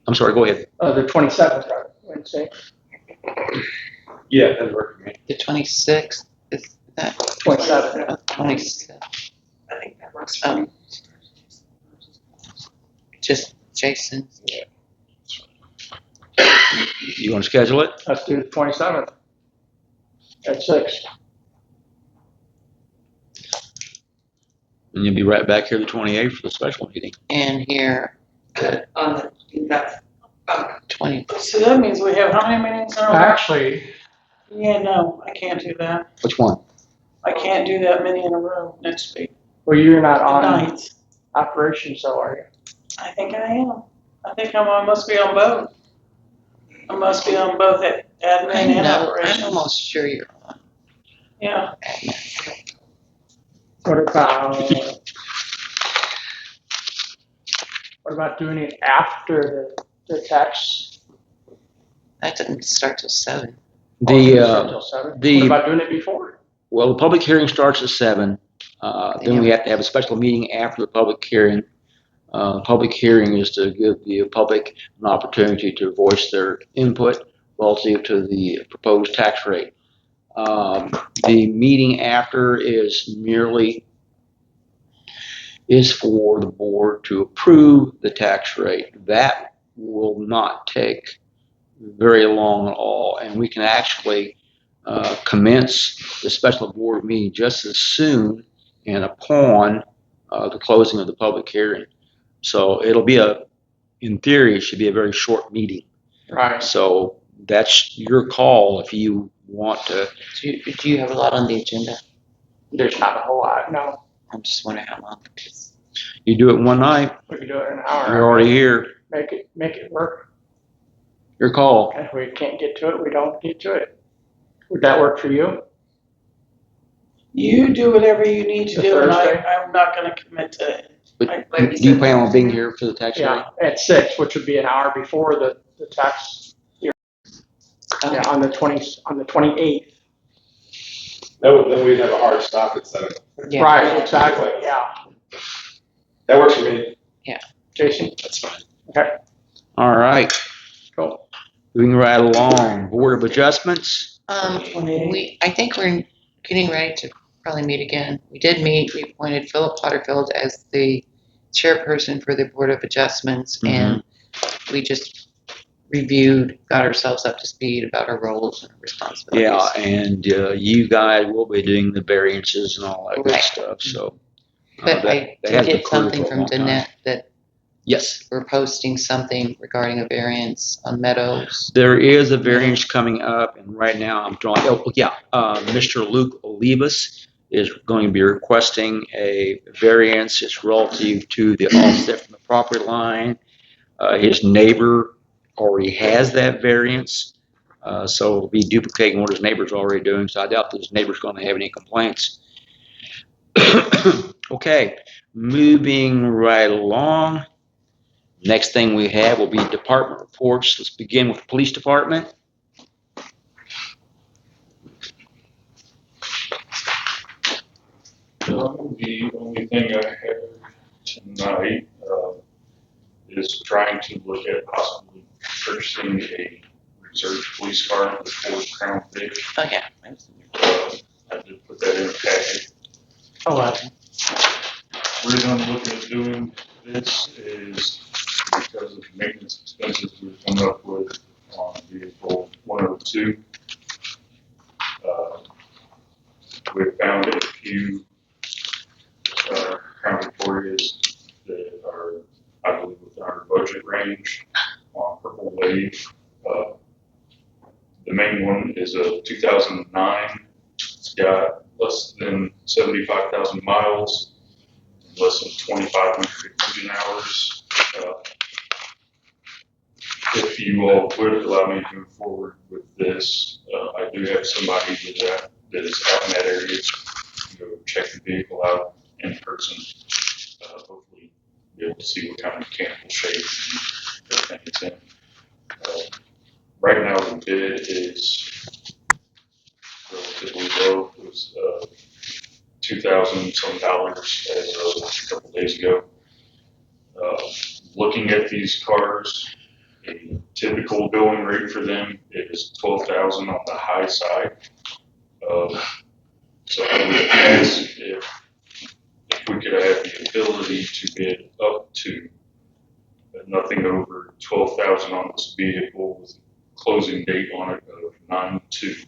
I'm sorry. Go ahead. The 27th, Wednesday. Yeah, that'd work for me. The 26th is that? 27th. 26th. I think that works for me. Just Jason. You want to schedule it? Let's do the 27th at 6. And you'll be right back here the 28th for the special meeting. And here, On the, 20. So that means we have how many meetings in a row? Actually, Yeah, no, I can't do that. Which one? I can't do that many in a row next week. well, you're not The on ninth. operations, though, are you? I think I am. I think I must be on both. I must be on both admin and I'm operations. almost sure you're on. Yeah. What about doing it after the tax? That didn't start till 7. Till 7? What about doing it before? Well, the public hearing starts at 7. Then we have to have a special meeting after the public hearing. Public hearing is to give the public an opportunity to voice their input relative to the proposed tax rate. The meeting after is for the board to approve the tax rate. That will not take very long at all, and we can actually commence the special board meeting just as soon and upon the closing of the public hearing. So it'll be in theory, it should be a very short meeting. Right. So that's your call if you want to. Do you have a lot on the agenda? There's not a whole lot, no. I'm just wondering how long it is. You do it one night, We could do it in an hour. you're already here. Make it work. Your call. If we can't get to it, we don't get to it. Would that work for you? You do whatever you need to The do, and Thursday? I'm not gonna commit to it. But do you plan on being here for the tax hearing? Yeah, at 6, which would be an hour before the tax hearing. Yeah, on the 28th. Then we'd have a hard stop at 7. Yeah. Right, exactly, yeah. That works for me. Jason? That's fine. Okay, All right, cool. moving right along. Board of Adjustments. I think we're getting ready to probably meet again. We did meet, we appointed Philip Potterfield as the chairperson for the Board of Adjustments, and we just reviewed, got ourselves up to speed about our roles and responsibilities. Yeah, and you guys will be doing the variances and all that good Right. stuff, so. But I that did has been get clear something for a from long time. Danette that Yes, we're posting something regarding a variance on Meadows. there is a variance coming up, and right now I'm drawing, Mr. Luke Olivas is going to be requesting a variance. It's relative to the offset from the property line. His neighbor already has that variance, so it'll be duplicating what his neighbor's already doing, so I doubt that his neighbor's going to have any complaints. Okay, moving right along. Next thing we have will be department reports. Let's begin with the police department. The only thing I have tonight is trying to look at possibly purchasing a reserve police car with Ford Crown Vic. Oh, yeah. I did put that in the packet. 11. The reason I'm looking at doing this is because of the maintenance expenses we've come up with on vehicle 102. We found a few Crown Victorias that are, I believe, within our budget range on Purple Wave. The main one is a 2009. It's got less than 75,000 miles, less than 2,500 engine hours. If you all would allow me to move forward with this, I do have somebody that is out in that area to go check the vehicle out in person. Hopefully be able to see what kind of mechanical shape and everything it's in. Right now the bid is relatively low. It was $2,000 some as of a couple days ago. Looking at these cars, a typical going rate for them is $12,000 on the high side. So I would ask if we could have the ability to bid up to nothing over $12,000 on this vehicle with a closing date on it of 9/2.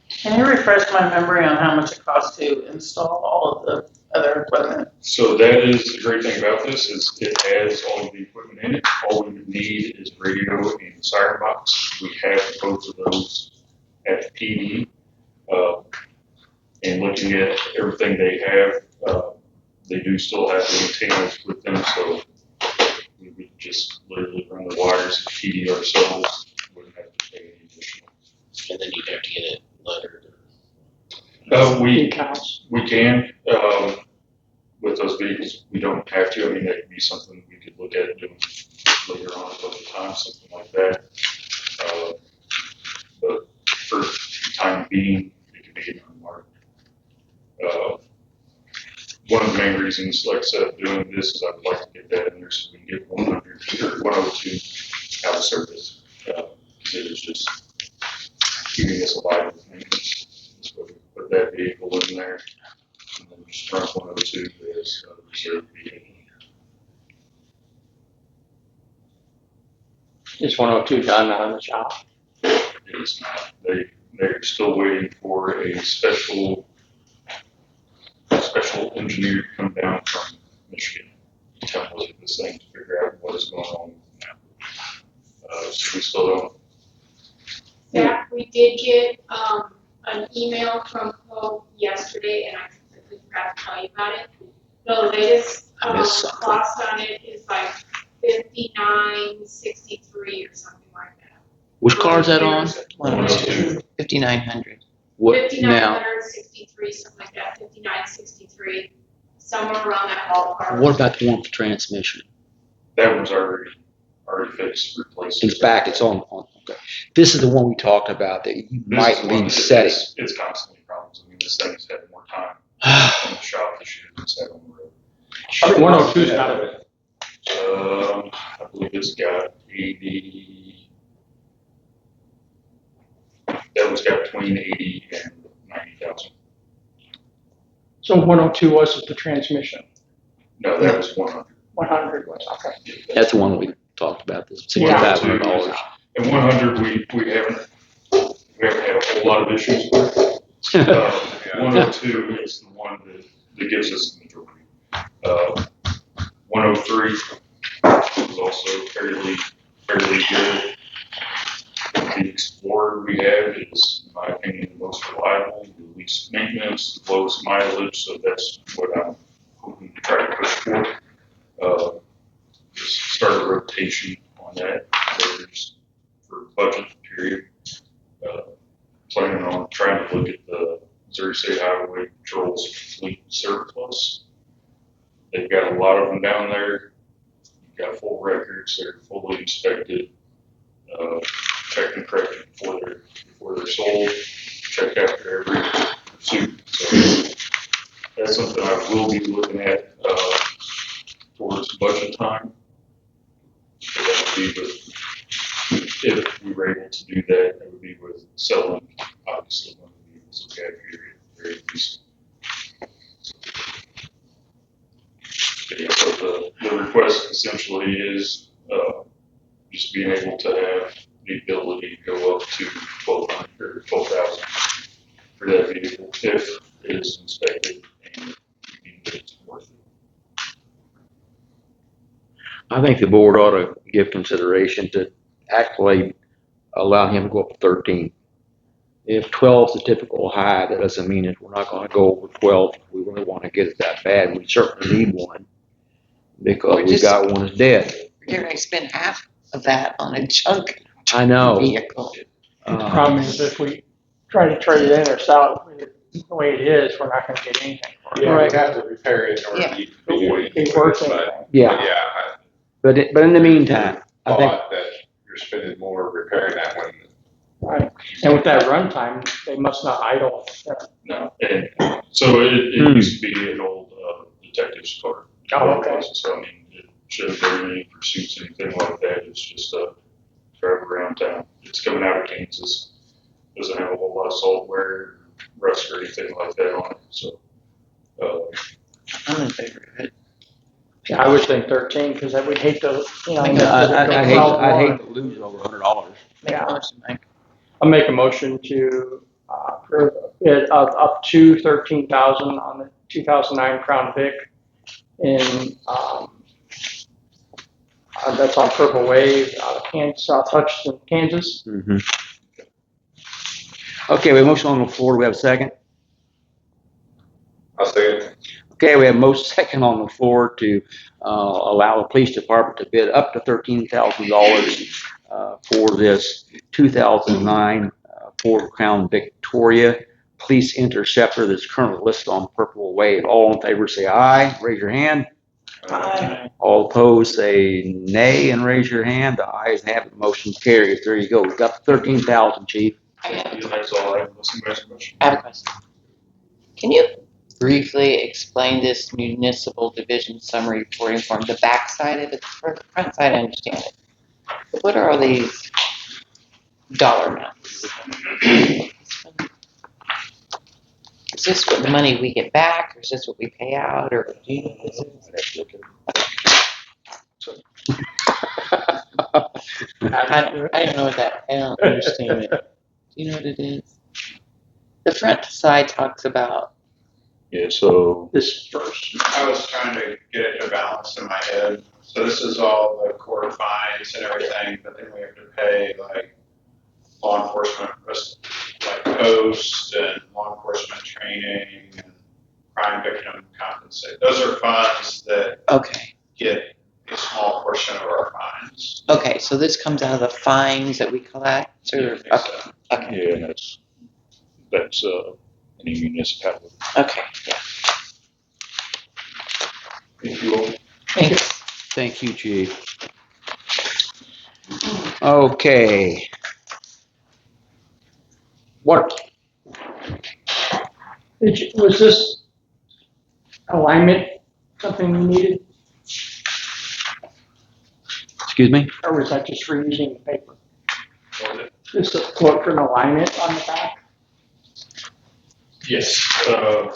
Can you refresh my memory on how much it costs to install all of the other equipment? So that is the great thing about this is it has all of the equipment in it. All we would need is radio and siren box. We have both of those at PD. And looking at everything they have, they do still have the antennas with them, so we would just literally run the wires at PD ourselves. Wouldn't have to pay any additional. And then you'd have to get it lettered. We can, with those vehicles, we don't have to. I mean, that could be something we could look at doing later on over time, something like that. But for the time being, it could be unmarked. One of the main reasons, like I said, doing this is I'd like to get that in there so we can get 100 or 102 out of service. Because it is just keeping us alive with maintenance. So we put that vehicle in there and then just run 102 as a reserve vehicle. Is 102 done on the shop? It is not. They're still waiting for a special engineer to come down from Michigan to tell us look at this thing to figure out what is going on now. So we still don't. Yeah, we did get an email from Poe yesterday, and I completely forgot to tell you about it. The latest cost on it is like $59.63 or something like that. Which car is that on? 5,900. What now? $5,963, something like that, $59.63, somewhere around that ballpark. What about the one for transmission? That one's already fixed, replaced. It's back. It's on. Okay. This is the one we talked about that you might leave setting. It's constantly problems. I mean, this thing has had more time in the shop this year than it's had on the road. I mean, 102's out of it. I believe it's got 80. That one's got between 80 and 90,000. So 102 was the transmission. No, that was 100. 100 was, okay. That's the one we talked about. This $6,500. And 100, we haven't had a whole lot of issues with. 102 is the one that gives us the majority. 103 is also fairly good. The Explorer we have is, in my opinion, the most reliable, the least maintenance, the lowest mileage, so that's what I'm hoping to try to push for. Just start a rotation on that for budget period. Planning on trying to look at the Missouri State Highway Patrol's fleet surplus. They've got a lot of them down there. You've got full records. They're fully inspected, checked and corrected before they're sold, checked after every pursuit. So that's something I will be looking at towards budget time. So that would be if we were able to do that, that would be with selling, obviously, one of the vehicles we have here at the very least. But yeah, so the request essentially is just being able to have the ability to go up to 1,200 or 12,000 for that vehicle if it is inspected and we deem that it's worth it. I think the board ought to give consideration to actually allow him to go up to 13. If 12 is the typical high, that doesn't mean that we're not going to go over 12 if we really want to get it that bad. We certainly need one because we've got one that's dead. We're going to spend half of that on a junk I know. vehicle. The problem is if we try to trade it in or sell it the way it is, we're not going to get anything for it. Yeah, we have to repair it in order to do anything. It works with it, anyway. but Yeah. yeah, But in the meantime, I I think thought that you're spending more repairing that one. Right. And with that runtime, they must not idle. No, and so it used to be an old detective's car. Oh, okay. So I mean, it shouldn't have any pursuits, anything like that. It's just a drive around town. It's coming out of Kansas. Doesn't have a whole lot of salt wear, rust or anything like that on it. So I'm in favor of it. Yeah, I would think 13 because I would hate to, I'd hate to lose over $100. Make Yeah. a motion, Mike. I'll make a motion to approve it up to 13,000 on the 2009 Crown Vic in that's on Purple Wave out of Kansas, South Hutchinson, Kansas. Mm-hmm. Okay, we have a motion on the floor. Do we have a second? I'll say it. Okay, we have a motion second on the floor to allow the police department to bid up to $13,000 for this 2009 Ford Crown Victoria Police Interceptor that's currently listed on Purple Wave. All in favor say aye. Raise your hand. Aye. All opposed say nay and raise your hand. The ayes have it. Motion carries. There you go. We've got 13,000, Chief. that's all I have. Unless somebody has a question. I have a question. Can you briefly explain this municipal division summary reporting form? The back side of it, the front side, I understand it. But what are all these dollar amounts? Is this what the money we get back, or is this what we pay out, or do you know what this is? I don't know what that, I don't understand it. Do you know what it is? The front side talks about Yeah, so This first. I was trying to get it to balance in my head. So this is all the court fines and everything, but then we have to pay like law enforcement, like post and law enforcement training and crime victim compensation. Those are funds that okay. get a small portion of our fines. Okay, so this comes out of the fines that we collect, or Yeah, I think so. okay, yeah, and that's any municipality. okay, yeah. Thank you all. Thanks. Thank you, Chief. Okay. What? Was this alignment something you needed, Excuse me? or was that just reusing the paper? Just a quote for an alignment on the back? Yes. So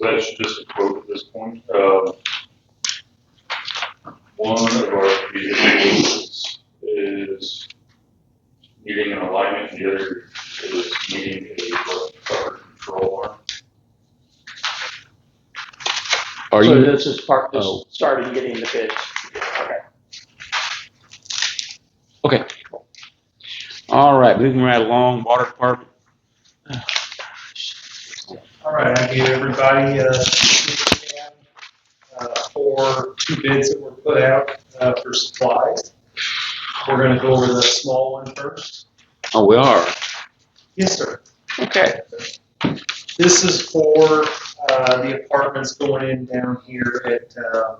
that's just a quote at this point. One of our vehicles is needing an alignment, the other is needing a cover control arm. Are So you? this is part, this Oh. started getting the bids. Okay. Okay. All right, moving right along, water department. All right, I gave everybody for 2 bids that were put out for supplies. We're going to go over the small one first. Oh, we are. Yes, sir. Okay. This is for the apartments going in down here at the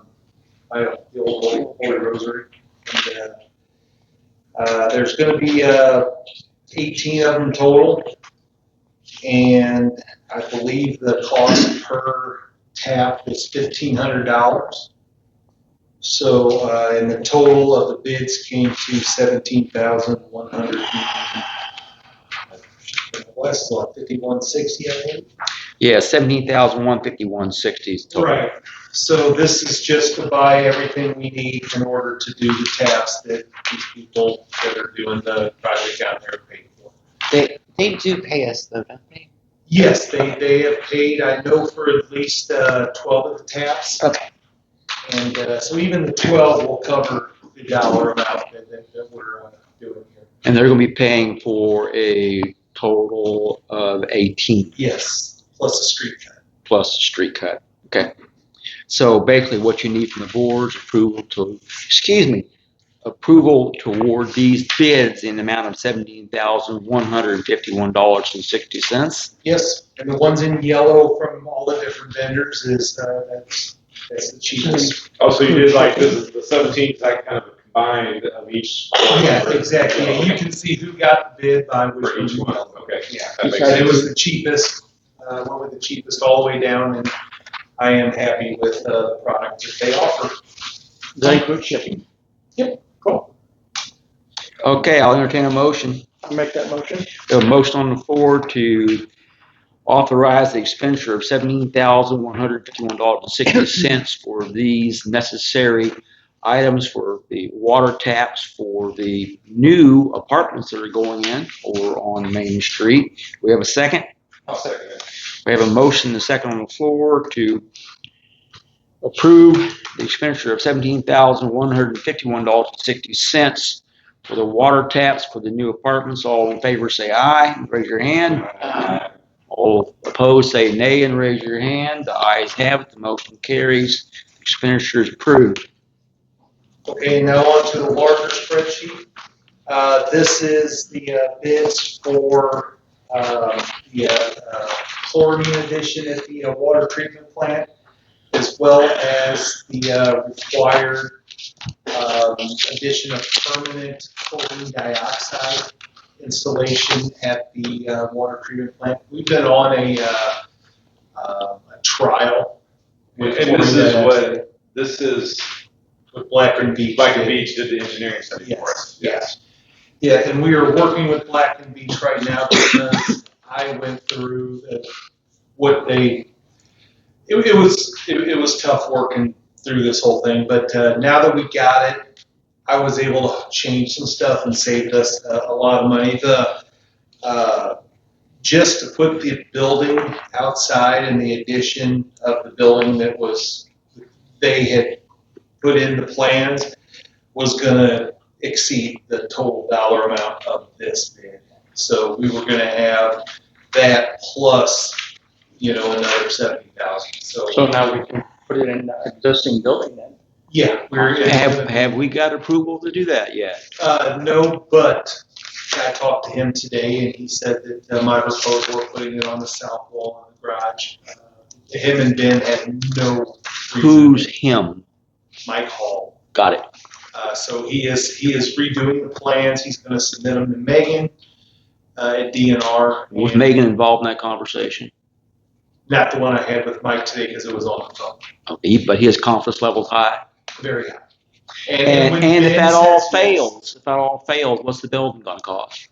old Holy Rosary. And, there's going to be 18 of them total, and I believe the cost per tap is $1,500. So, and the total of the bids came to $17,100. West lot 5160, I think. Yeah, 17,151.60 is total. Right. So this is just to buy everything we need in order to do the taps that these people that are doing the project out there pay for. They do pay us though, don't they? Yes, they have paid, I know, for at least 12 of the taps. Okay. And so even the 12 will cover the dollar amount that we're doing here. And they're going to be paying for a total of 18. Yes, plus a street cut. Plus the street cut. Okay. So basically what you need from the board's approval toward these bids in the amount of $17,151.60. Yes, and the ones in yellow from all the different vendors is that's the cheapest. Oh, so you did like, this is the 17th, like kind of a combined of each. Yeah, exactly. Yeah, you can see who got the bid by which For each one, okay. Yeah, That makes it sense. was the cheapest, went with the cheapest all the way down, and I am happy with the product that they offer. Does that include shipping? Yep, cool. Okay, I'll entertain a motion. I'll make that motion. A motion on the floor to authorize the expenditure of $17,151.60 for these necessary items for the water taps for the new apartments that are going in or on Main Street. We have a second. I'll second it. We have a motion and a second on the floor to approve the expenditure of $17,151.60 for the water taps for the new apartments. All in favor say aye. Raise your hand. Aye. All opposed say nay and raise your hand. The ayes have it. The motion carries. Expenditure is approved. Okay, now on to the larger spreadsheet. This is the bids for the chlorine addition at the water treatment plant, as well as the required addition of permanent chlorine dioxide installation at the water treatment plant. We've been on a a trial. And this is with Black and Beach. Black and Beach did the engineering study for us. Yes. Yeah, and we are working with Black and Beach right now because I went through what they. It was tough working through this whole thing, but now that we got it, I was able to change some stuff and saved us a lot of money. Just to put the building outside and the addition of the building that they had put in the plans was going to exceed the total dollar amount of this bid. So we were going to have that plus, another 70,000. So now we can put it in the existing building then? Yeah, Have we got approval to do that yet? No, but I talked to him today and he said that my proposal of putting it on the south wall in the garage, him and Ben had no reason. Who's him? Mike Hall. Got it. So he is redoing the plans. He's going to submit them to Megan at DNR. Was Megan involved in that conversation? Not the one I had with Mike today because it was on the phone. Okay, but his confidence level's high. Very high. And if that all fails, what's the building going to cost?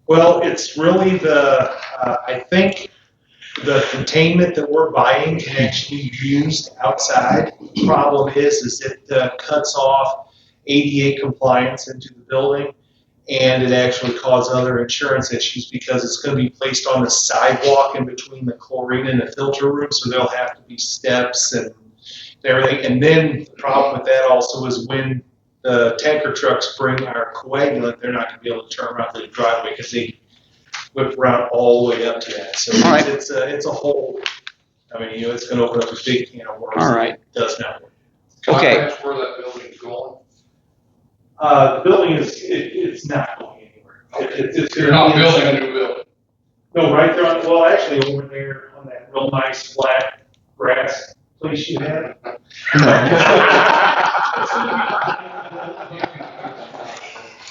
Well, it's really I think the containment that we're buying can actually be used outside. The problem is it cuts off ADA compliance into the building, and it actually causes other insurance issues because it's going to be placed on the sidewalk in between the chlorine and the filter room, so there'll have to be steps and everything. And then the problem with that also is when the tanker trucks bring our coagulant, they're not going to be able to turn around the driveway because they whip around all the way up to that. So it's a whole, it's going to open up a big can of worms. All right. It does not work. Okay. That's where that building is going. The building it's not going anywhere. It's You're not building a new building. No, right there actually over there on that real nice flat grass place you had.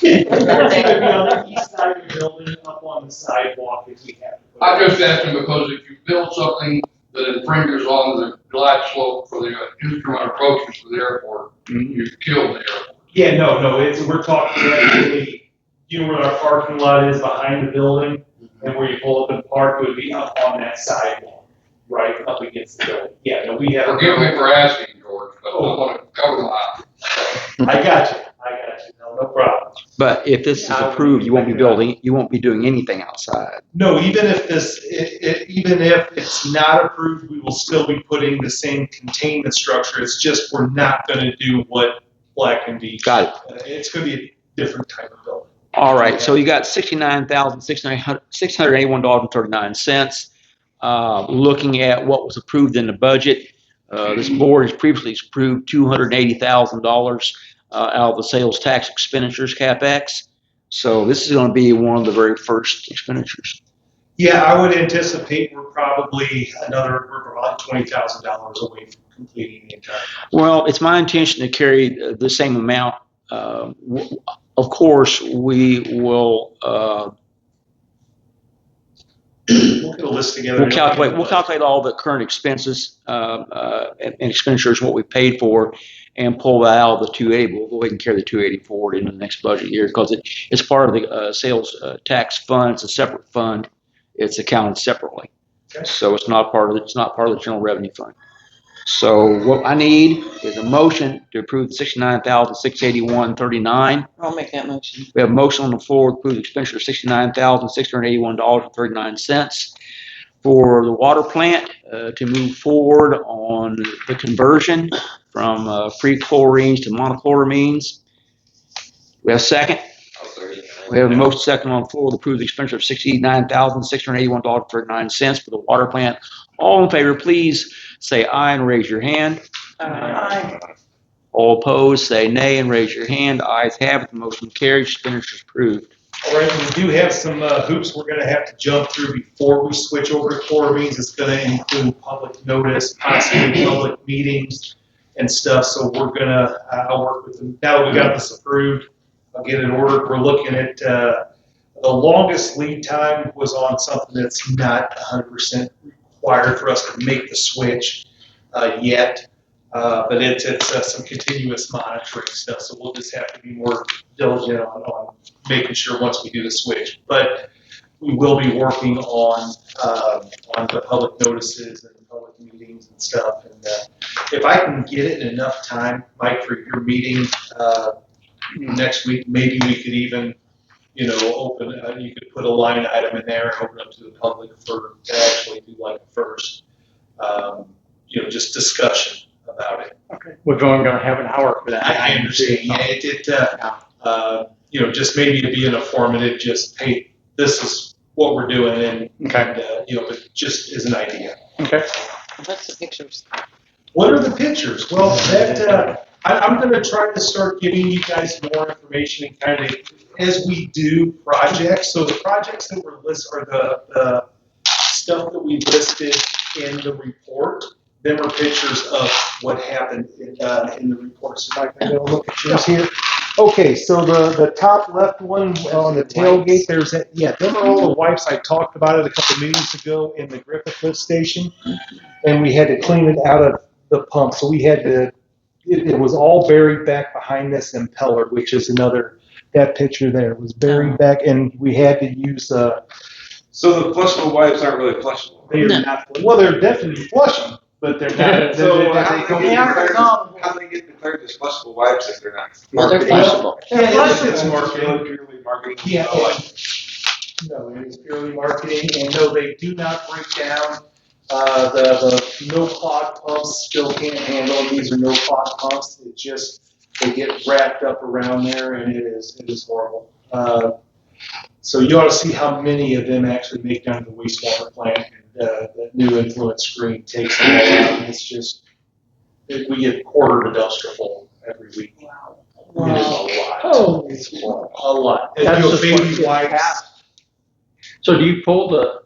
It's going to be on the east side of the building, up on the sidewalk if we have to. I'm just asking because if you build something that infringes on the glide slope for the instrument approaches to the airport, you've killed the airport. Yeah, no, we're talking actually, where our parking lot is behind the building, and where you pull up and park, it would be up on that sidewalk, right up against the building. Yeah, no, we have. Forgive me for asking, George, but I want to cover my. I got you. No problem. But if this is approved, you won't be doing anything outside. No, even if it's not approved, we will still be putting the same containment structure. It's just we're not going to do what Black and Beach. Got it. It's going to be a different type of building. All right. So you got $69,681.39. Looking at what was approved in the budget, this board has previously approved $280,000 out of the sales tax expenditures CapEx. So this is going to be one of the very first expenditures. Yeah, I would anticipate we're probably $20,000 away from completing the entire. Well, it's my intention to carry the same amount. Of course, we will. We'll get a list together. We'll calculate all the current expenses and expenditures, what we paid for, and pull that out of the 280. We'll go ahead and carry the 280 forward into the next budget year because it's part of the sales tax fund. It's a separate fund. It's accounted separately, so it's not part of the general revenue fund. So what I need is a motion to approve $69,681.39. I'll make that motion. We have a motion on the floor to approve the expenditure of $69,681.39 for the water plant to move forward on the conversion from pre-chlorines to monochloramines. We have a second. We have a motion second on the floor to approve the expenditure of $69,681.39 for the water plant. All in favor, please say aye and raise your hand. Aye. All opposed, say nay and raise your hand. Ayes have it. The motion carries. Expenditure is approved. All right, we do have some hoops we're going to have to jump through before we switch over to chloramines. It's going to include public notice, possibly public meetings and stuff. So we're going to, I'll work with them. Now that we got this approved, I'll get it ordered. We're looking at the longest lead time was on something that's not 100% required for us to make the switch yet. But it's some continuous monitoring stuff, so we'll just have to be more diligent on making sure once we do the switch. But we will be working on the public notices and public meetings and stuff. And if I can get it in enough time, Mike, for your meeting next week, maybe we could even, open. You could put a line item in there and open up to the public to actually do like a first, just discussion about it. Okay. We're going to have an hour for that. I understand. Yeah, just maybe to be an informative, just, hey, this is what we're doing, and but just as an idea. Okay. What's the pictures? What are the pictures? Well, I'm going to try to start giving you guys more information and kind of as we do projects. So the projects that were listed are the stuff that we listed in the report. Them are pictures of what happened in the report. So Mike, I'm going to look at yours here. Okay, so the top left one on the tailgate, them are all the wipes. I talked about it a couple meetings ago in the Griffith lift station, and we had to clean it out of the pump. So we had to, it was all buried back behind this impeller, which is that picture there was buried back, and we had to use So the flushable wipes aren't really flushable. They are not, well, they're definitely flushing, but they're not. So how do they get declared as flushable wipes if they're not? Well, they're flushable. It's marketing. Purely marketing. Yeah. No, it is purely marketing, and no, they do not break down. The no clog pumps still can't handle them. These are no clog pumps. It just, they get wrapped up around there, and it is horrible. So you ought to see how many of them actually make down to the wastewater plant. And the new influence screen takes them all out. And it's just, we get a quarter of a dumpster full every week. Wow. It is a lot. Oh, it's a lot. That's And, just baby wipes. So do you pull the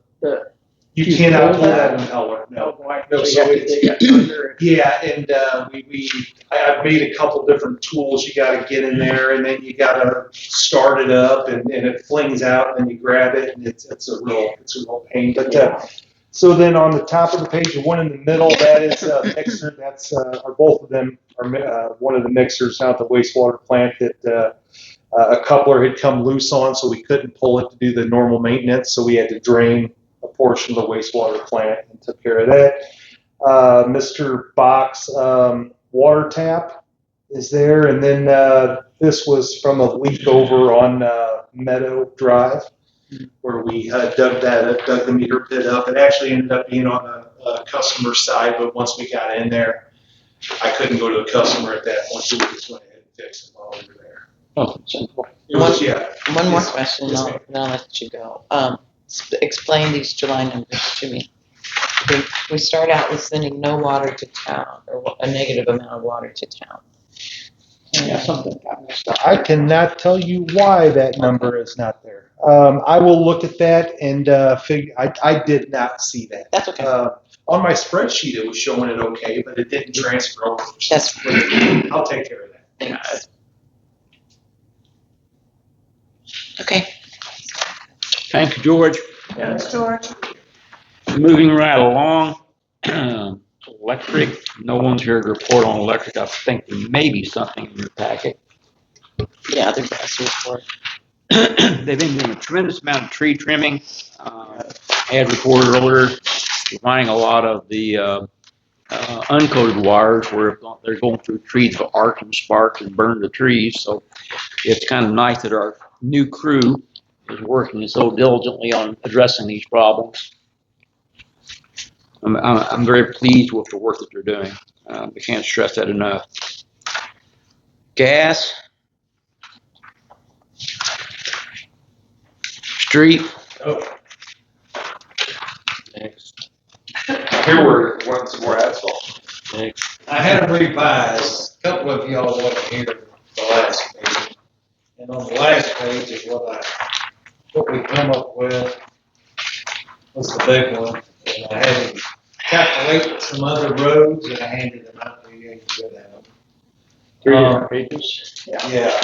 You cannot pull that impeller. No. No, so I've made a couple different tools. You got to get in there, and then you got to start it up, and it flings out, and then you grab it, and it's a real pain. But so then on the top of the page, the one in the middle, that is a mixer. That's or both of them are one of the mixers out at the wastewater plant that a coupler had come loose on, so we couldn't pull it to do the normal maintenance. So we had to drain a portion of the wastewater plant and took care of that. Mr. Bach's water tap is there, and then this was from a leak over on Meadow Drive, where we dug the meter pit up. It actually ended up being on the customer side, but once we got in there, I couldn't go to the customer at that point, so we just went ahead and fixed it while we were there. Oh, simple. One more question, and I'll let you go. Explain these July numbers to me. We start out with sending no water to town, or a negative amount of water to town. Something got messed up. I cannot tell you why that number is not there. I will look at that and figure. I did not see that. That's okay. On my spreadsheet, it was showing it okay, but it didn't transfer over. That's I'll take care of that. Thanks. Okay. Thank you, George. Thanks, George. Moving right along, electric, no one's here to report on electric. I think there may be something in your packet. Yeah, there's a report. They've been doing a tremendous amount of tree trimming. I had reported earlier, finding a lot of the uncoated wires where they're going through trees to arc and spark and burn the trees. So it's kind of nice that our new crew is working so diligently on addressing these problems. I'm very pleased with the work that they're doing. I can't stress that enough. Gas, street. Oh. Next. Here we're wanting some more asphalt. Next. I had them revised. A couple of y'all wasn't here the last page. And on the last page is what we come up with was the big one. And I had to calculate some other roads, and I handed them out to you. You could have them. 3 different pages. Yeah.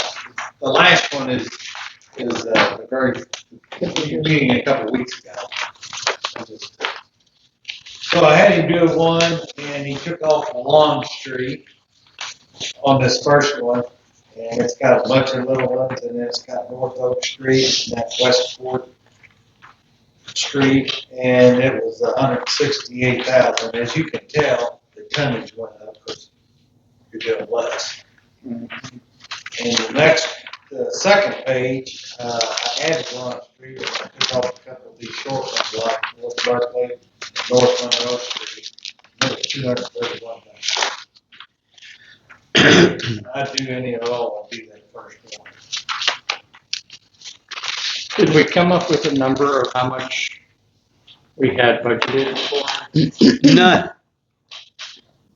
The last one is the very meeting a couple of weeks ago. So I had him do one, and he took off along Street on this first one, and it's got a bunch of little ones, and then it's got North Oak Street, and that's Westport Street, and it was 168,000. As you can tell, the tonnage went up because you're doing less. And the second page, I added one street, and I took off a couple of these short ones like North Berkeley and North Monroe Street. And it was 231,000. I'd do any at all, I'd do that first one. Did we come up with a number of how much we had budgeted for? None.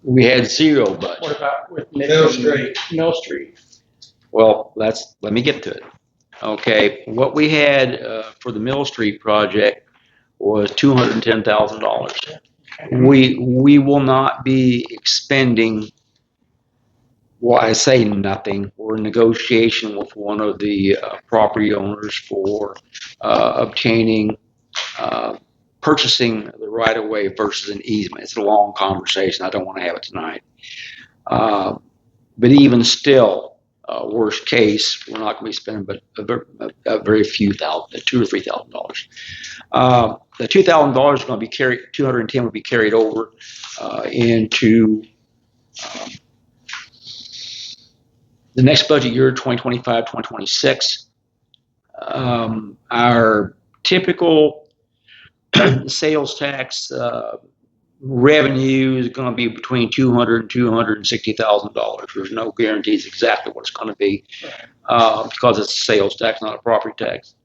We had zero budget. What about with Mill Street? Mill Street. Well, let me get to it. Okay, what we had for the Mill Street project was $210,000. We will not be expending, well, I say nothing. We're in negotiation with one of the property owners for obtaining, purchasing the right of way versus an easement. It's a long conversation. I don't want to have it tonight. But even still, worst case, we're not going to be spending but a very few thousand, $2,000 or $3,000. The $2,000 is going to be carried. 210 will be carried over into the next budget year, 2025, 2026. Our typical sales tax revenue is going to be between $200,000 and $260,000. There's no guarantees exactly what it's going to be because it's a sales tax, not a property tax.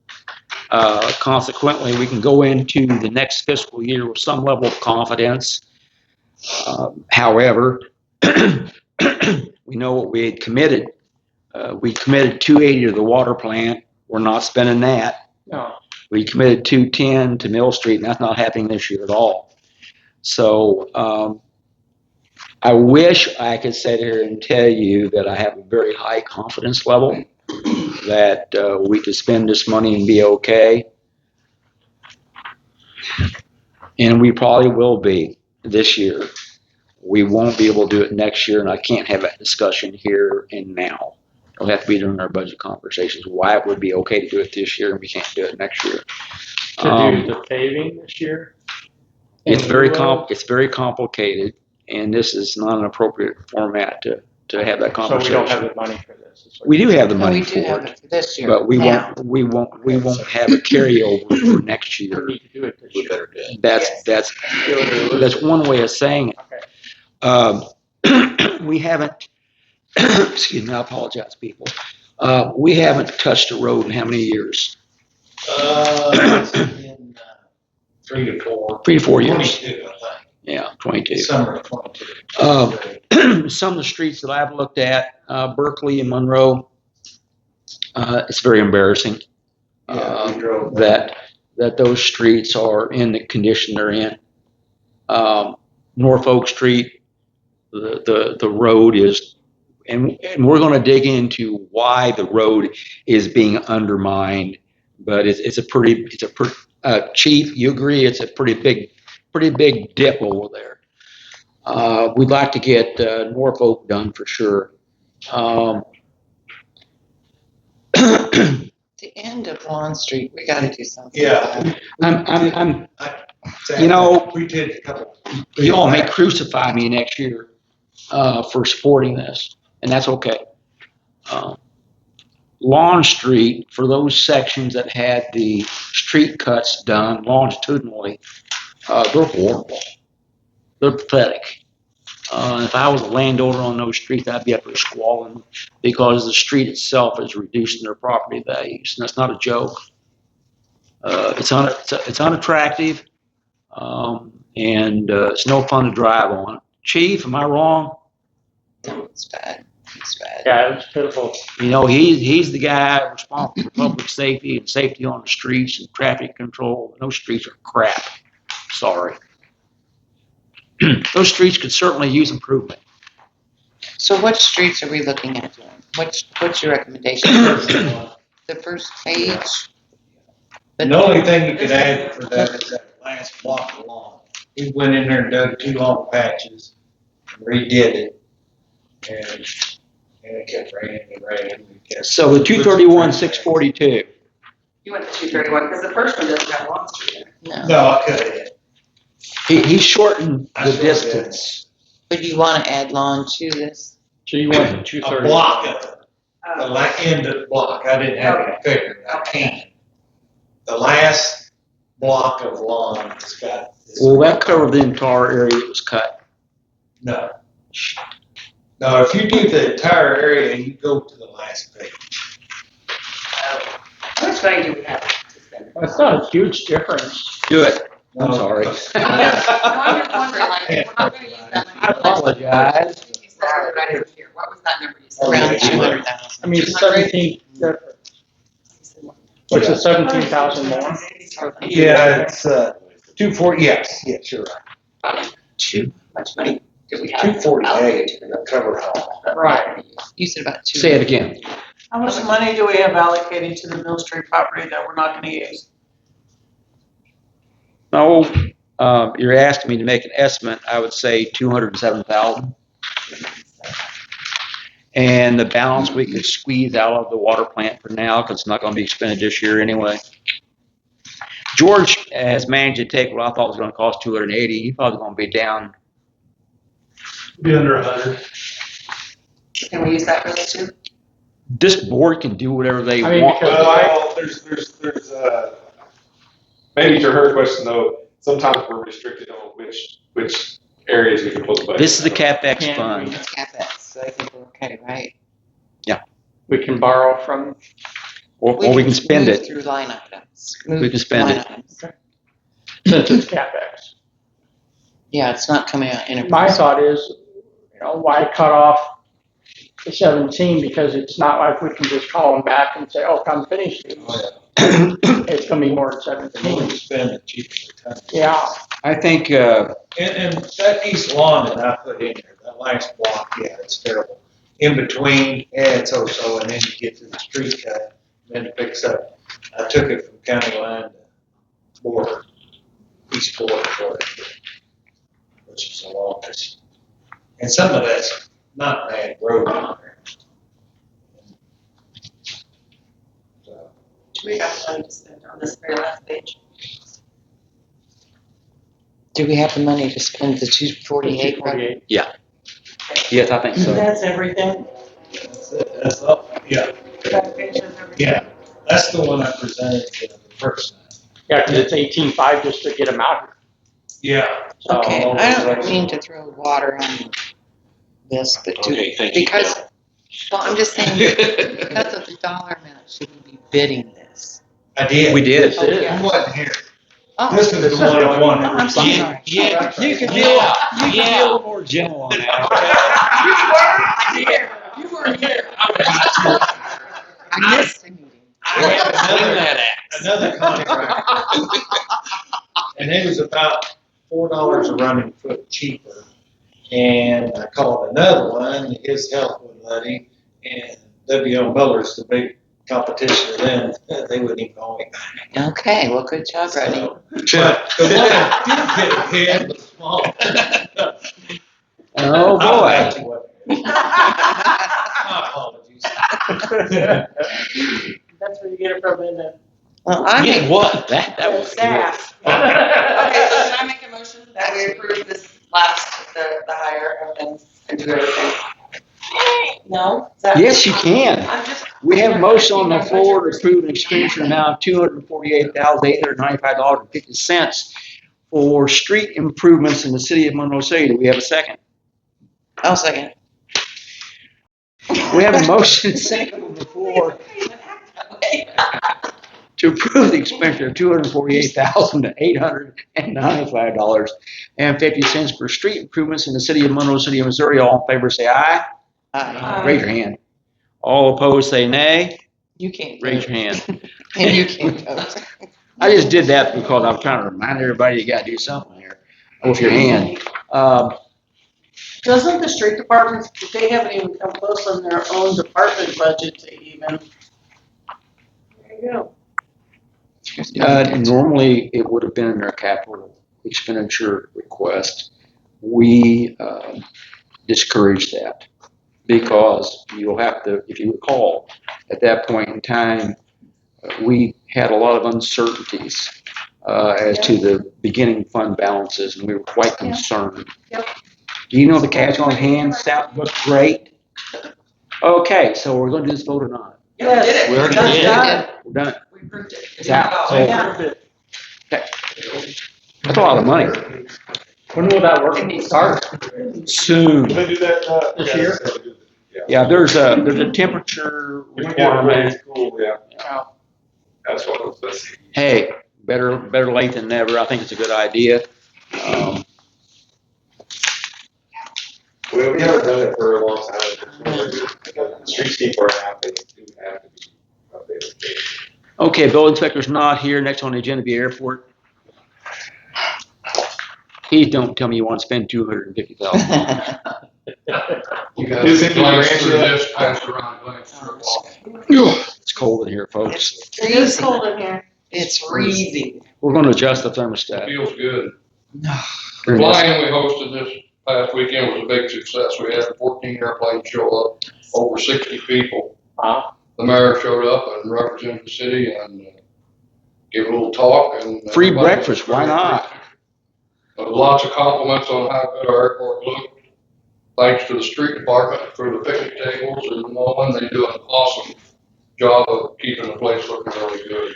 Consequently, we can go into the next fiscal year with some level of confidence. However, we know what we had committed. We committed $280 to the water plant. We're not spending that. No. We committed $210 to Mill Street, and that's not happening this year at all. So I wish I could sit here and tell you that I have a very high confidence level that we could spend this money and be okay. And we probably will be this year. We won't be able to do it next year, and I can't have that discussion here and now. It'll have to be during our budget conversations why it would be okay to do it this year and we can't do it next year. To do the paving this year? It's very complicated, and this is not an appropriate format to have that conversation. So we don't have the money for this. We do have the money We do for have it, it for this year. but we now. won't have a carryover for next year. We need to do it this year. Better do it. That's one way of saying it. We haven't. Excuse me, I apologize, people. We haven't touched a road in how many years? It's been 3 to 4. 3 to 4 years. 22, I think. Yeah, 22. Summer of 22. Some of the streets that I've looked at, Berkeley and Monroe, it's very embarrassing that those streets are in the condition they're in. Norfolk Street, the road is, and we're going to dig into why the road is being undermined. But it's a pretty Chief, you agree? It's a pretty big dip over there. We'd like to get Norfolk done for sure. The end of Lawn Street, we got to do something. Yeah. You know, we did a couple. You all may crucify me next year for supporting this, and that's okay. Lawn Street, for those sections that had the street cuts done longitudinally, they're horrible. They're pathetic. If I was a landowner on those streets, I'd be up there squalling because the street itself is reducing their property values, and that's not a joke. It's unattractive, and it's no fun to drive on. Chief, am I wrong? It's bad. It's bad. Yeah, it was pitiful. You know, he's the guy responsible for public safety and safety on the streets and traffic control. Those streets are crap. Sorry. Those streets could certainly use improvement. So what streets are we looking at doing? What's your recommendation? The first page? The only thing you could add for that is that last block of lawn. we went in there and dug 2 long patches, redid it, and it kept raining and raining. We kept- So the 231, 642. You went to 231, because the first one doesn't have Long Street in it. No, I couldn't. He shortened I the sure did. distance. But you want to add lawn to this? So you went to 230. A block of it, the Oh, end of the block, I didn't have it figured, I can't. The last block of lawn has got. Well, that covered the entire area that was cut. No. No, if you do the entire area, you go to the last page. how much money do we have to spend? That's not a huge difference. Do it. I'm No. sorry. No, I'm just wondering, like, if we're not gonna use that money. I apologize. You said it right over here, what was that number you said? Around 200,000. I mean, 17, which is 17,000 more. Yeah, it's, 240, yes, you're right. Two. How much money do we have? 248, that covered all. Right. You said about 2. Say it again. How much money do we have allocated to the Mill Street property that we're not gonna use? No, you're asking me to make an estimate. I would say 207,000. And the balance we could squeeze out of the water plant for now, because it's not going to be expended this year anyway. George has managed to take what I thought was going to cost 280. He's probably going to be down. Be under 100. Can we use that for this too? This board can do whatever they I mean, want. because Well, there's maybe to her question though, sometimes we're restricted on which areas we can pull the budget. This is the CapEx Can't fund. we- CapEx, so I think we're okay, right? we can borrow from, Or we can spend move it. through line items. We Move can spend line it. items. since it's CapEx. Yeah, it's not coming out in a. My thought is, why cut off the 17, because it's not like we can just call them back and say, oh, come finish these. It's gonna be more than The more 17. you spend, the cheaper it comes. Yeah, I think And that east lawn that I put in there, that last block, yeah, it's terrible. In between, yeah, it's so-so, and then you get to the street cut, and then it picks up. I took it from county line to border, east border, which is the longest. And some of that's not bad road on there. So, Do we have money to spend on this very last page? Do we have the money to spend the 248? 248. yes, I think so. That's everything. that's it, that's all, yeah, That page has everything. yeah. That's the one I presented to the first time. Yeah, because it's 18.5 just to get them out here. Yeah. So, Okay, I don't mean to throw water on this, but Okay, thank you. because, well, I'm just saying, because of the dollar amount, should we be bidding this? I did. We did. Oh, yeah. You wasn't here. Oh, This is the one I wanted. Oh, I'm sorry. Yeah, you could be a little more gentle on that. You weren't here. I missed the meeting. I had another contract. And it was about $4 a running foot cheaper. And I called another one, his health wouldn't let him, and W.O. Miller's the big competition to them, they wouldn't even call me back. Okay, well, good job, Rodney. So, but the one that did get ahead was small. Oh, boy. My apologies. That's where you get it from, isn't it? Well, I Yeah, make, what? That was good. Staff. Okay, so can I make a motion that we approve this last, the hire of them and do everything? No? Is that- Yes, you can. I'm just. We have a motion on the floor to approve an expenditure amount of $248,895.50 for street improvements in the city of Monroe City. Do we have a second? I'll second. We have a motion second on the floor to approve the expenditure of $248,895.50 for street improvements in the city of Monroe City, Missouri. All in favor say aye. Raise your hand. All opposed say nay. You can't. Raise vote. your hand. And you can't vote. I just did that because I'm trying to remind everybody you gotta do something here with your hand. Doesn't the street department, they haven't even come close on their own department budget to even. There you go. Normally, it would have been in their capital expenditure request, we discourage that because you'll have to, if you recall, at that point in time, we had a lot of uncertainties as to the beginning fund balances, and we were quite concerned. Yep. Do you know the cash on hand stat looked great? Okay, so we're going to do this vote or not? Yes. We already Just did. done. We're done. We proved it. It's out. So Yeah. that's a lot of money. When will that work start? Soon. Can they do that, This year? Yeah, there's a temperature requirement. Cool, yeah. That's what let's see. Hey, better late than never. I think it's a good idea. Well, we haven't done it for a long time. The street sweeper app, they do have to be updated. Okay, building inspector's not here. Next on the agenda, be airport. Please don't tell me you want to spend $250,000. You guys Glance through this, pass around, glance through it. It's cold in here, folks. It is cold in here. It's freezing. We're going to adjust the thermostat. Feels good. During The this- flying we hosted this past weekend was a big success. We had 14 airplanes show up, over 60 people. Wow. The mayor showed up and represented the city and gave a little talk and. Free everybody- breakfast, why not? Lots of compliments on how good our airport looked. Thanks to the street department for the picnic tables and mowing. They do an awesome job of keeping the place looking really good.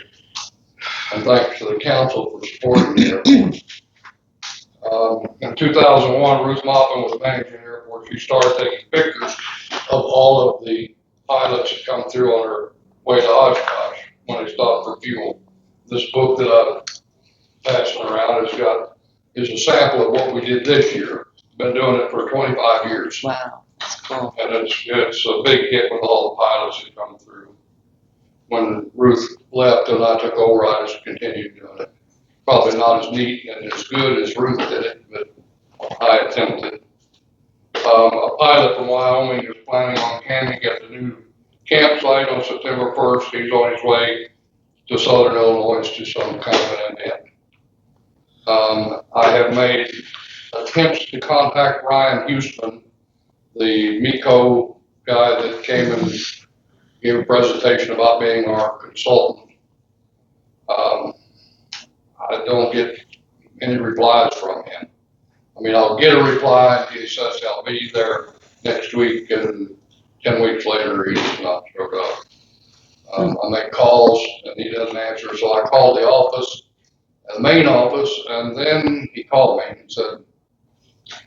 And thanks to the council for supporting the airport. In 2001, Ruth Moffin was managing the airport. She started taking pictures of all of the pilots that come through on her way to Oshkosh when they stop for fuel. This book that I'm passing around is a sample of what we did this year. Been doing it for 25 years. Wow, that's cool. And it's a big hit with all the pilots that come through. When Ruth left and I took over, I just continued doing it. Probably not as neat and as good as Ruth did it, but I attempted. A pilot from Wyoming is planning on camping at the new campsite on September 1st. He's on his way to Southern Illinois to some kind of an event. I have made attempts to contact Ryan Houston, the MECO guy that came and gave a presentation about being our consultant. I don't get any replies from him. I mean, I'll get a reply and he says I'll be there next week, and 10 weeks later he's not showed up. I make calls and he doesn't answer, so I called the office, the main office, and then he called me and said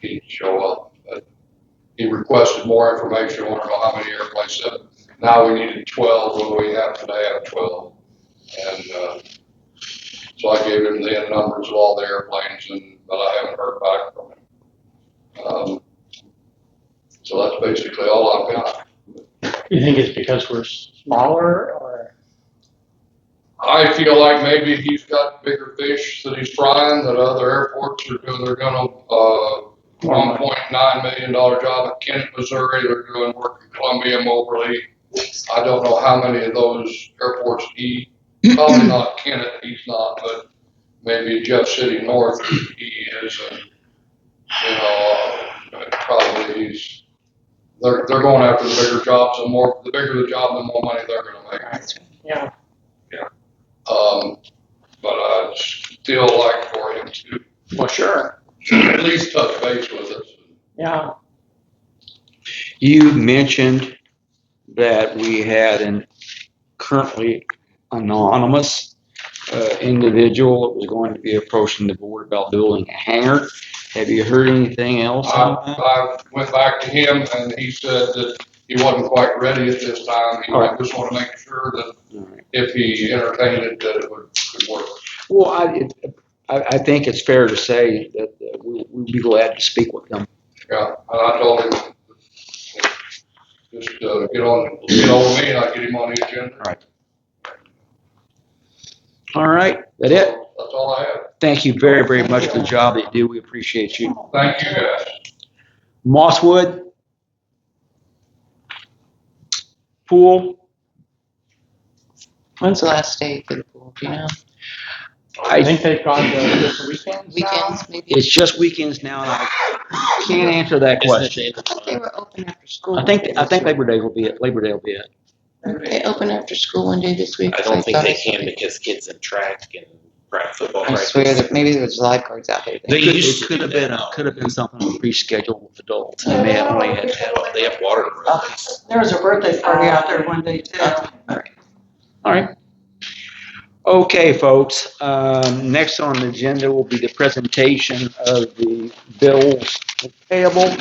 he'd show up. But he requested more information, wanted to know how many airplanes. Said now we needed 12, what do we have today? I have 12. And so I gave him the numbers of all the airplanes, but I haven't heard back from him. So that's basically all I've got. You think it's because we're smaller or? I feel like maybe he's got bigger fish that he's frying that other airports are doing. They're gonna, $1.9 million job at Kennett, Missouri. They're doing work in Columbia, Moberly. I don't know how many of those airports probably not Kennett, he's not, but maybe Jeff City North he is, and, probably they're going after the bigger jobs, and the bigger the job, the more money they're gonna make. Yeah. But I'd still like for him to Well, sure. at least touch base with us. Yeah. You mentioned that we had an currently anonymous individual that was going to be approaching the board about building a hangar. Have you heard anything else on that? I went back to him and he said that he wasn't quite ready at this time. He All right. just wanted to make sure that All right. if he entertained it, that it could work. Well, I think it's fair to say that we'd be glad to speak with them. Yeah, and I told him, just get on with me and I'll get him on the agenda. All right. All right, that it? That's all I have. Thank you very, very much for the job that you do. We appreciate you. Thank you guys. Mosswood? Pool? When's the last day for the pool, do you know? I think they've gone to just weekends now. Weekends, maybe? It's just weekends now, and I can't answer that question. I thought they were open after school. I think Labor Day will be it. Labor Day will be it. They open after school one day this week. I don't think thought they I saw can it. because kids in track and football I practice. swear that maybe there was lifeguards out there. They used to Could do have been that. could have been something pre-scheduled with adults. They may have only had They have water aerobics. There was a birthday party out there one day too. All right. Okay, folks. Next on the agenda will be the presentation of the bills payable.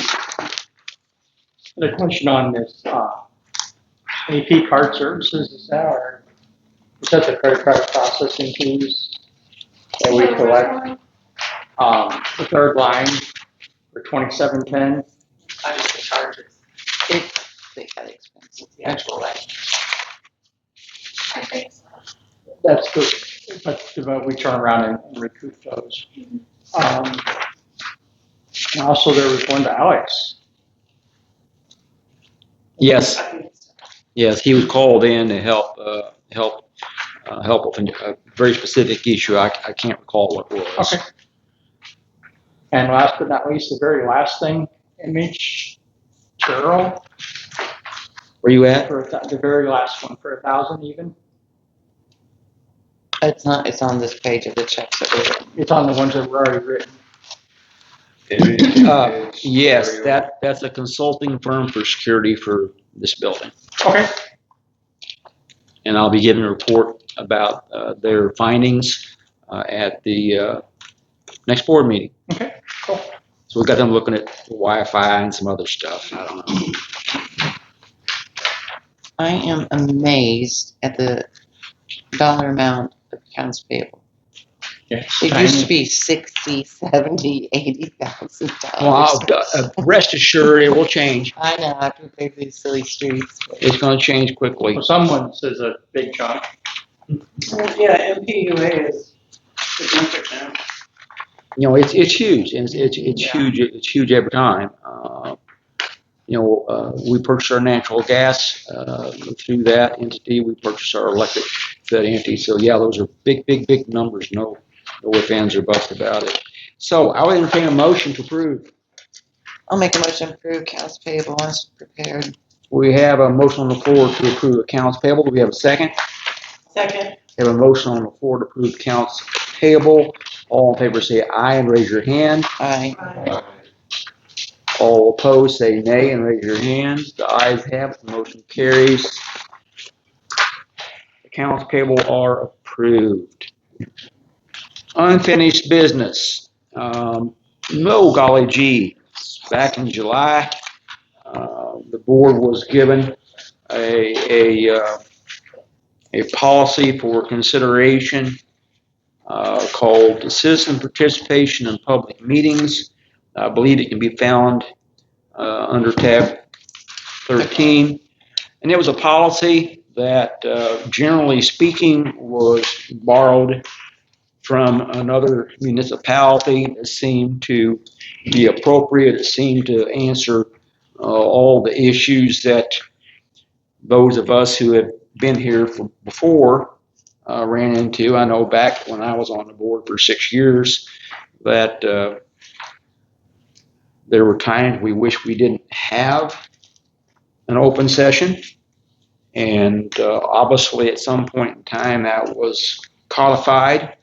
The question on this, AP card services, is that the credit card processing fees that we collect? The third line for 2710. I just the charges. They got expensive. The actual I think so. That's good, but we turn around and recoup those. And also there was one to Alex. Yes. Yes, he was called in to help with a very specific issue. I can't recall what it was. Okay. And last but not least, the very last thing, image, Cheryl, Where you at? for the very last one, for 1,000 even. It's not, it's on this page of the checks that were written. It's on the ones that were already written. Yes, that's a consulting firm for security for this building. Okay. And I'll be giving a report about their findings at the next board meeting. Okay, cool. So we've got them looking at Wi-Fi and some other stuff. I don't know. I am amazed at the dollar amount of accounts payable. Yes. It used to be 60, 70, 80,000 Well, dollars. rest assured, it will change. I know, after we pay for these silly streets. but- It's going to change quickly. Well, someone says a big chunk. Yeah, MPUA is significant. You know, it's huge, and it's huge. It's huge every time. We purchase our natural gas through that entity. We purchase our electric through that entity. So yeah, those are big numbers. No ifs, ands, or buts about it. So I would entertain a motion to approve. I'll make a motion to approve accounts payable as prepared. We have a motion on the floor to approve accounts payable. Do we have a second? Second. We have a motion on the floor to approve accounts payable. All in favor say aye and raise your hand. Aye. All opposed say nay and raise your hands. The ayes have it. The motion carries. Accounts payable are approved. Unfinished business. No golly gee. Back in July, the board was given a policy for consideration called Citizen Participation in Public Meetings. I believe it can be found under tab 13. And it was a policy that, generally speaking, was borrowed from another municipality. It seemed to be appropriate. It seemed to answer all the issues that those of us who have been here before ran into. I know back when I was on the board for 6 years that there were times we wish we didn't have an open session. And obviously at some point in time that was codified.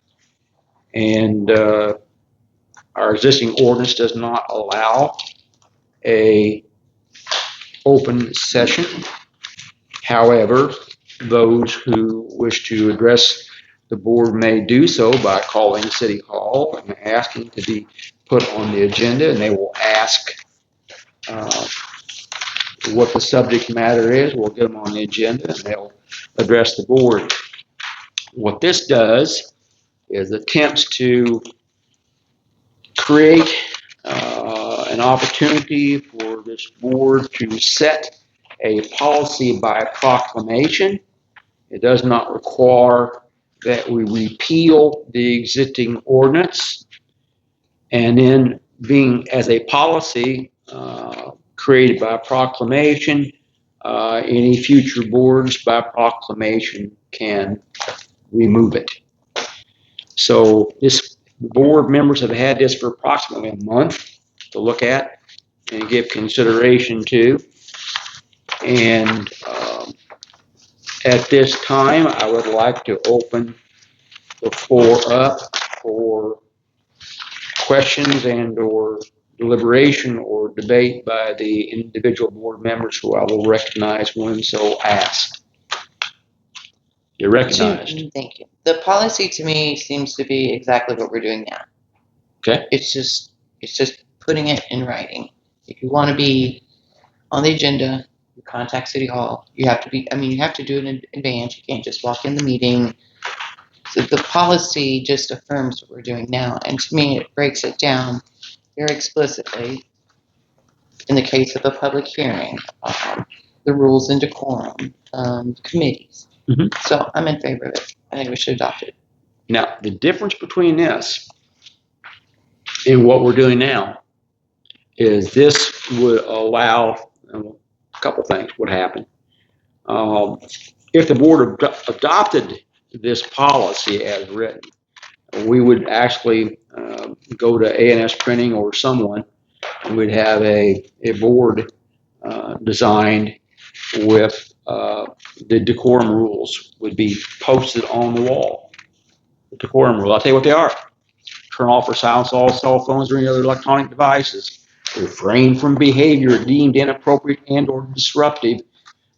And our existing ordinance does not allow a open session. However, those who wish to address the board may do so by calling City Hall and asking to be put on the agenda, and they will ask what the subject matter is. We'll get them on the agenda and they'll address the board. What this does is attempts to create an opportunity for this board to set a policy by proclamation. It does not require that we repeal the existing ordinance. And then being as a policy created by proclamation, any future boards by proclamation can remove it. So this board members have had this for approximately a month to look at and give consideration to. And at this time, I would like to open the floor up for questions and or deliberation or debate by the individual board members who I will recognize when so asked. You're recognized. Thank you. The policy to me seems to be exactly what we're doing now. Okay. It's just putting it in writing. If you want to be on the agenda, you contact City Hall. You have to be, you have to do it in advance. You can't just walk in the meeting. So the policy just affirms what we're doing now. And to me, it breaks it down very explicitly in the case of a public hearing, the rules and decorum, committees. Mhm. So I'm in favor of it. I think we should adopt it. Now, the difference between this and what we're doing now is this would allow a couple things would happen. If the board adopted this policy as written, we would actually go to A&S Printing or someone, and we'd have a board designed with the decorum rules would be posted on the wall. The decorum rule, I'll tell you what they are. Turn off or silence all cell phones or any other electronic devices. Refrain from behavior deemed inappropriate and or disruptive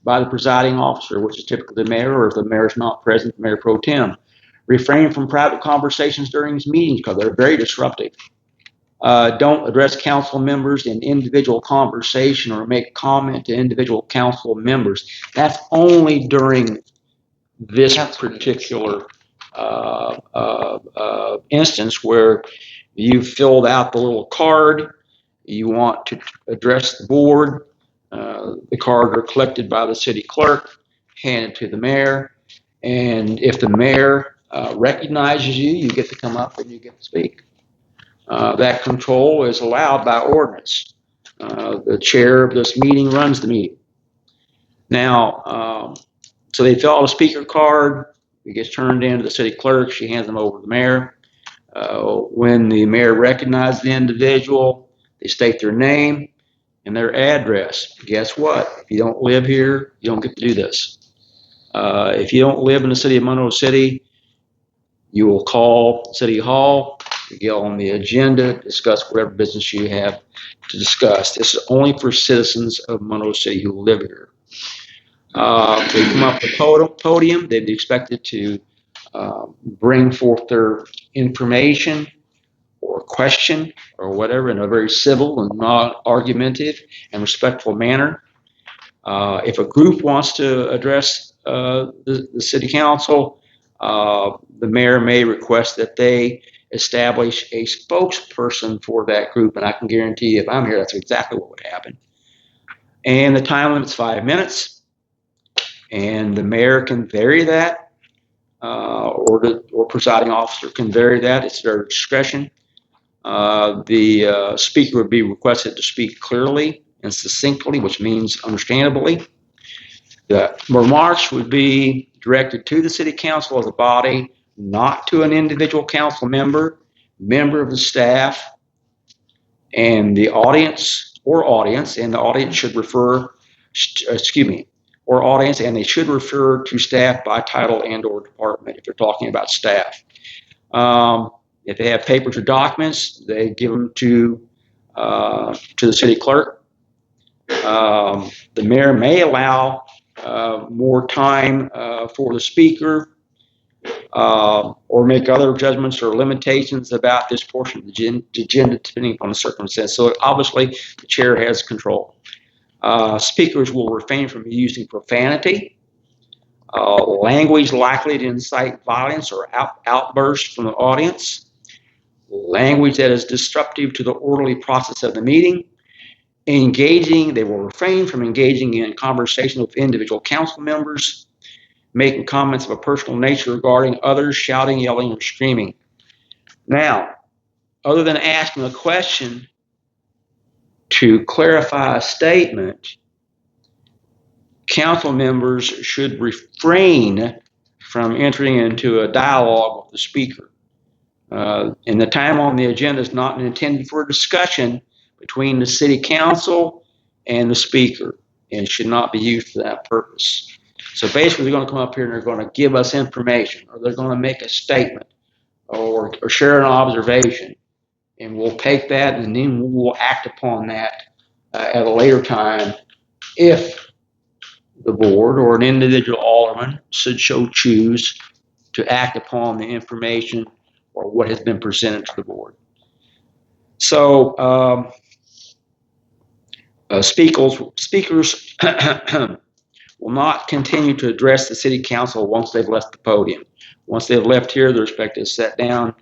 by the presiding officer, which is typically the mayor, or if the mayor is not present, the mayor pro tem. Refrain from private conversations during these meetings because they're very disruptive. Don't address council members in individual conversation or make comment to individual council members. That's only during this particular instance where you filled out the little card, you want to address the board, the cards are collected by the city clerk, handed to the mayor, and if the mayor recognizes you, you get to come up and you get to speak. That control is allowed by ordinance. The chair of this meeting runs the meeting. Now, so they fill out a speaker card, it gets turned in to the city clerk, she hands them over to the mayor. When the mayor recognizes the individual, they state their name and their address. Guess what? If you don't live here, you don't get to do this. If you don't live in the city of Monroe City, you will call City Hall, you get on the agenda, discuss whatever business you have to discuss. This is only for citizens of Monroe City who live here. They come up to the podium, they'd be expected to bring forth their information or question or whatever in a very civil and non-argumentative and respectful manner. If a group wants to address the city council, the mayor may request that they establish a spokesperson for that group, and I can guarantee you if I'm here, that's exactly what would happen. And the time limit's 5 minutes, and the mayor can vary that, or presiding officer can vary that. It's their discretion. The speaker would be requested to speak clearly and succinctly, which means understandably. The remarks would be directed to the city council as a body, not to an individual council member, member of the staff, and the audience, and the audience should refer, or audience, and they should refer to staff by title and or department if they're talking about staff. If they have papers or documents, they give them to the city clerk. The mayor may allow more time for the speaker or make other judgments or limitations about this portion of the agenda depending on the circumstance. So obviously the chair has control. Speakers will refrain from using profanity, language likely to incite violence or outbursts from the audience, language that is disruptive to the orderly process of the meeting. They will refrain from engaging in conversation with individual council members, making comments of a personal nature regarding others, shouting, yelling, or screaming. Now, other than asking a question to clarify a statement, council members should refrain from entering into a dialogue with the speaker. And the time on the agenda is not intended for a discussion between the city council and the speaker, and should not be used for that purpose. So basically, they're going to come up here and they're going to give us information, or they're going to make a statement, or share an observation, and we'll take that and then we'll act upon that at a later time if the board or an individual alderman should so choose to act upon the information or what has been presented to the board. So speakers will not continue to address the city council once they've left the podium. Once they've left here, they're expected to sit down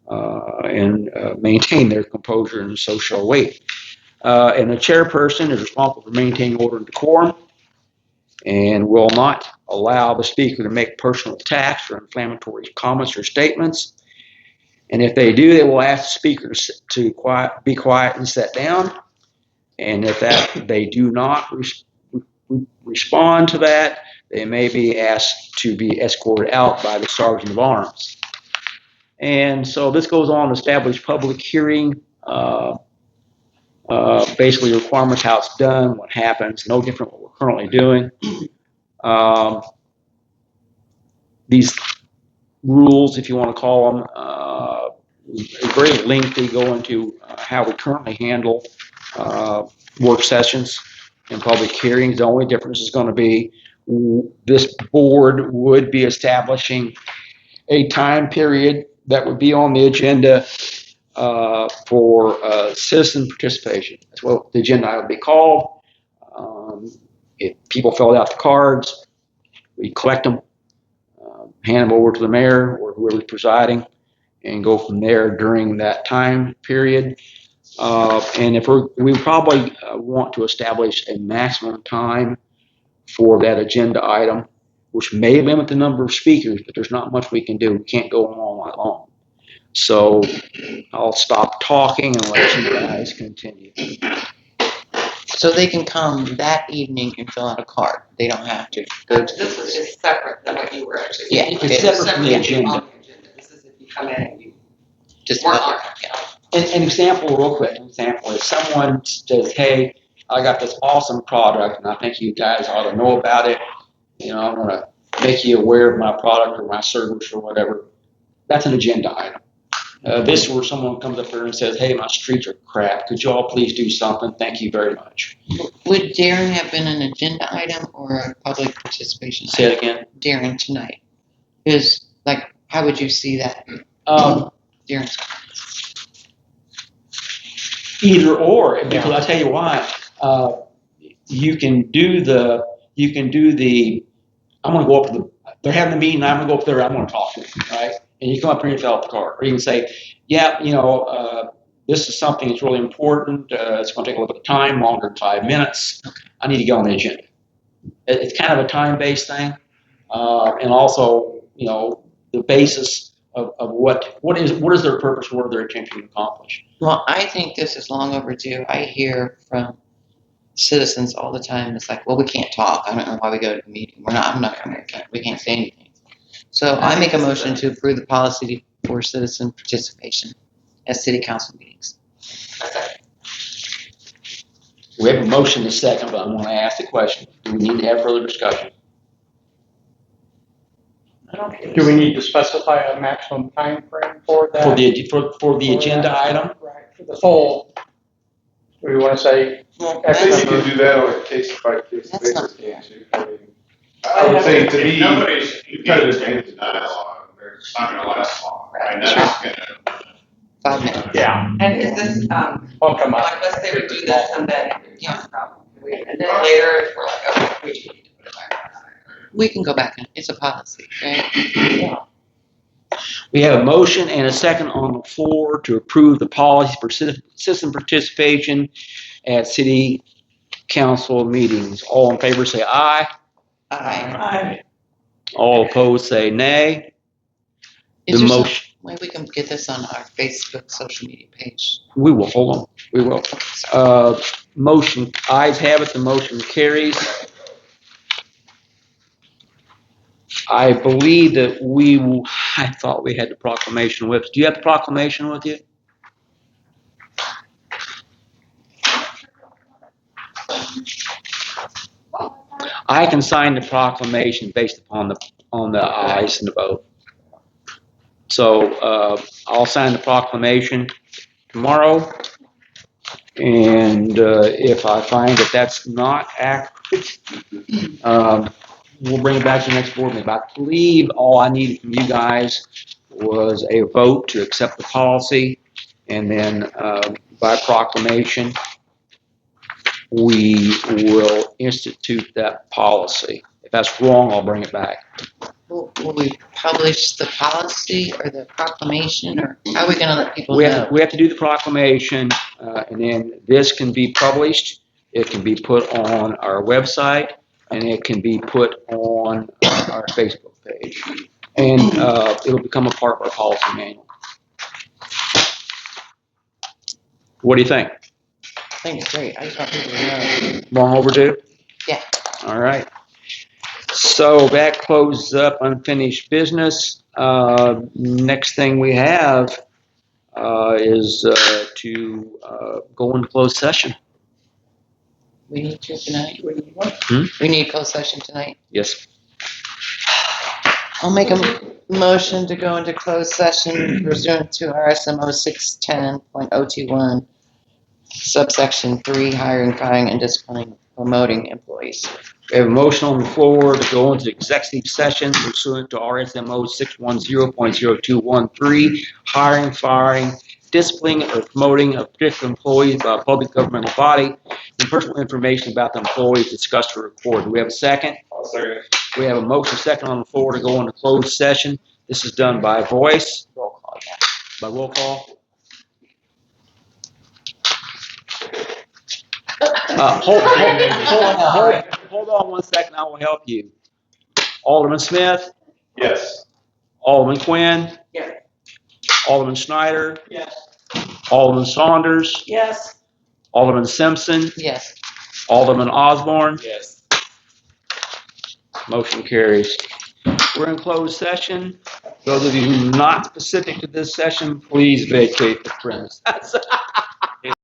and maintain their composure and social weight. And the chairperson is responsible for maintaining order and decorum, and will not allow the speaker to make personal attacks or inflammatory comments or statements. And if they do, they will ask the speaker to be quiet and sit down. And if they do not respond to that, they may be asked to be escorted out by the sergeant of arms. And so this goes on to establish public hearing, basically requirements, how it's done, what happens, no different what we're currently doing. These rules, if you want to call them, very lengthy, go into how we currently handle work sessions and public hearings. The only difference is going to be this board would be establishing a time period that would be on the agenda for citizen participation. That's what the agenda would be called. If people filled out the cards, we collect them, hand them over to the mayor or whoever's presiding, and go from there during that time period. And if we probably want to establish a maximum time for that agenda item, which may limit the number of speakers, but there's not much we can do. We can't go on all night long. So I'll stop talking and let you guys continue. So they can come that evening and fill out a card. They don't have to go to. This is separate than what you were actually. Yeah, it's separate from the agenda. This is if you come in and you Just weren't fill on. it. An example, real quick, is someone says, hey, I got this awesome product and I think you guys ought to know about it. You know, I want to make you aware of my product or my service or whatever. That's an agenda item. This is where someone comes up there and says, hey, my streets are crap. Could you all please do something? Thank you very much. Would Darren have been an agenda item or a public participation Say item? it again. Darren tonight. Is like, how would you see that? Darren's. Either or, because I tell you why. You can do the, I'm going to go up to they're having a meeting, I'm going to go up there, I'm going to talk to them, right? And you come up here and fill out the card. Or you can say, yeah, this is something that's really important. It's going to take a little bit of time, longer than 5 minutes. I need to get on the agenda. It's kind of a time-based thing. And also, the basis of what is their purpose, what are they attempting to accomplish. Well, I think this is long overdue. I hear from citizens all the time. It's like, well, we can't talk. I don't know why we go to the meeting. I'm not coming. We can't say anything. So I make a motion to approve the policy for citizen participation at city council meetings. We have a motion in a second, but I'm going to ask the question. Do we need to have further discussion? Do we need to specify a maximum time frame for that? For the agenda item? Right, for the full. Do we want to say? I think you can do that on a case by case basis, can't you? I would say to me, nobody's kind of engaged in dialogue, it's not going to last long. And that's going to. 5 minutes. Yeah. And is this, Won't come up. like, let's say we do this and then, no problem. And then later, if we're like, okay, we need to put it back. We can go back. It's a policy, right? Yeah. We have a motion and a second on the floor to approve the policy for citizen participation at city council meetings. All in favor say aye. Aye. All opposed say nay. Is The there motion. some way we can get this on our Facebook social media page? We will, hold on. We will. Motion, ayes have it, the motion carries. I believe that I thought we had the proclamation with us. Do you have the proclamation with you? I can sign the proclamation based upon the ayes and the vote. So I'll sign the proclamation tomorrow, and if I find that that's not accurate, we'll bring it back to the next board meeting. I believe all I needed from you guys was a vote to accept the policy, and then by proclamation, we will institute that policy. If that's wrong, I'll bring it back. Will we publish the policy or the proclamation, or how are we gonna let people We know? have to do the proclamation, and then this can be published. It can be put on our website, and it can be put on our Facebook page. And it'll become a part of our policy manual. What do you think? I think it's great. I just want people to know. Long overdue? Yeah. All right. So that closes up unfinished business. Next thing we have is to go into closed session. We need to tonight. Hmm? We need closed session tonight. Yes. I'll make a motion to go into closed session pursuant to RSMO 610.021, subsection 3, hiring, firing, and disciplining, promoting employees. We have a motion on the floor to go into executive session pursuant to RSMO 610.0213, hiring, firing, disciplining, or promoting of particular employees by a public governmental body, and personal information about the employees discussed or recorded. Do we have a second? I'll second. We have a motion second on the floor to go into closed session. This is done by voice. Roll call, yeah. By roll call. Hold on 1 second. I will help you. Alderman Smith. Yes. Alderman Quinn. Yes. Alderman Schneider. Yes. Alderman Saunders. Yes. Alderman Simpson. Yes. Alderman Osborne. Yes. Motion carries. We're in closed session. Those of you who are not specific to this session, please vacate the premise.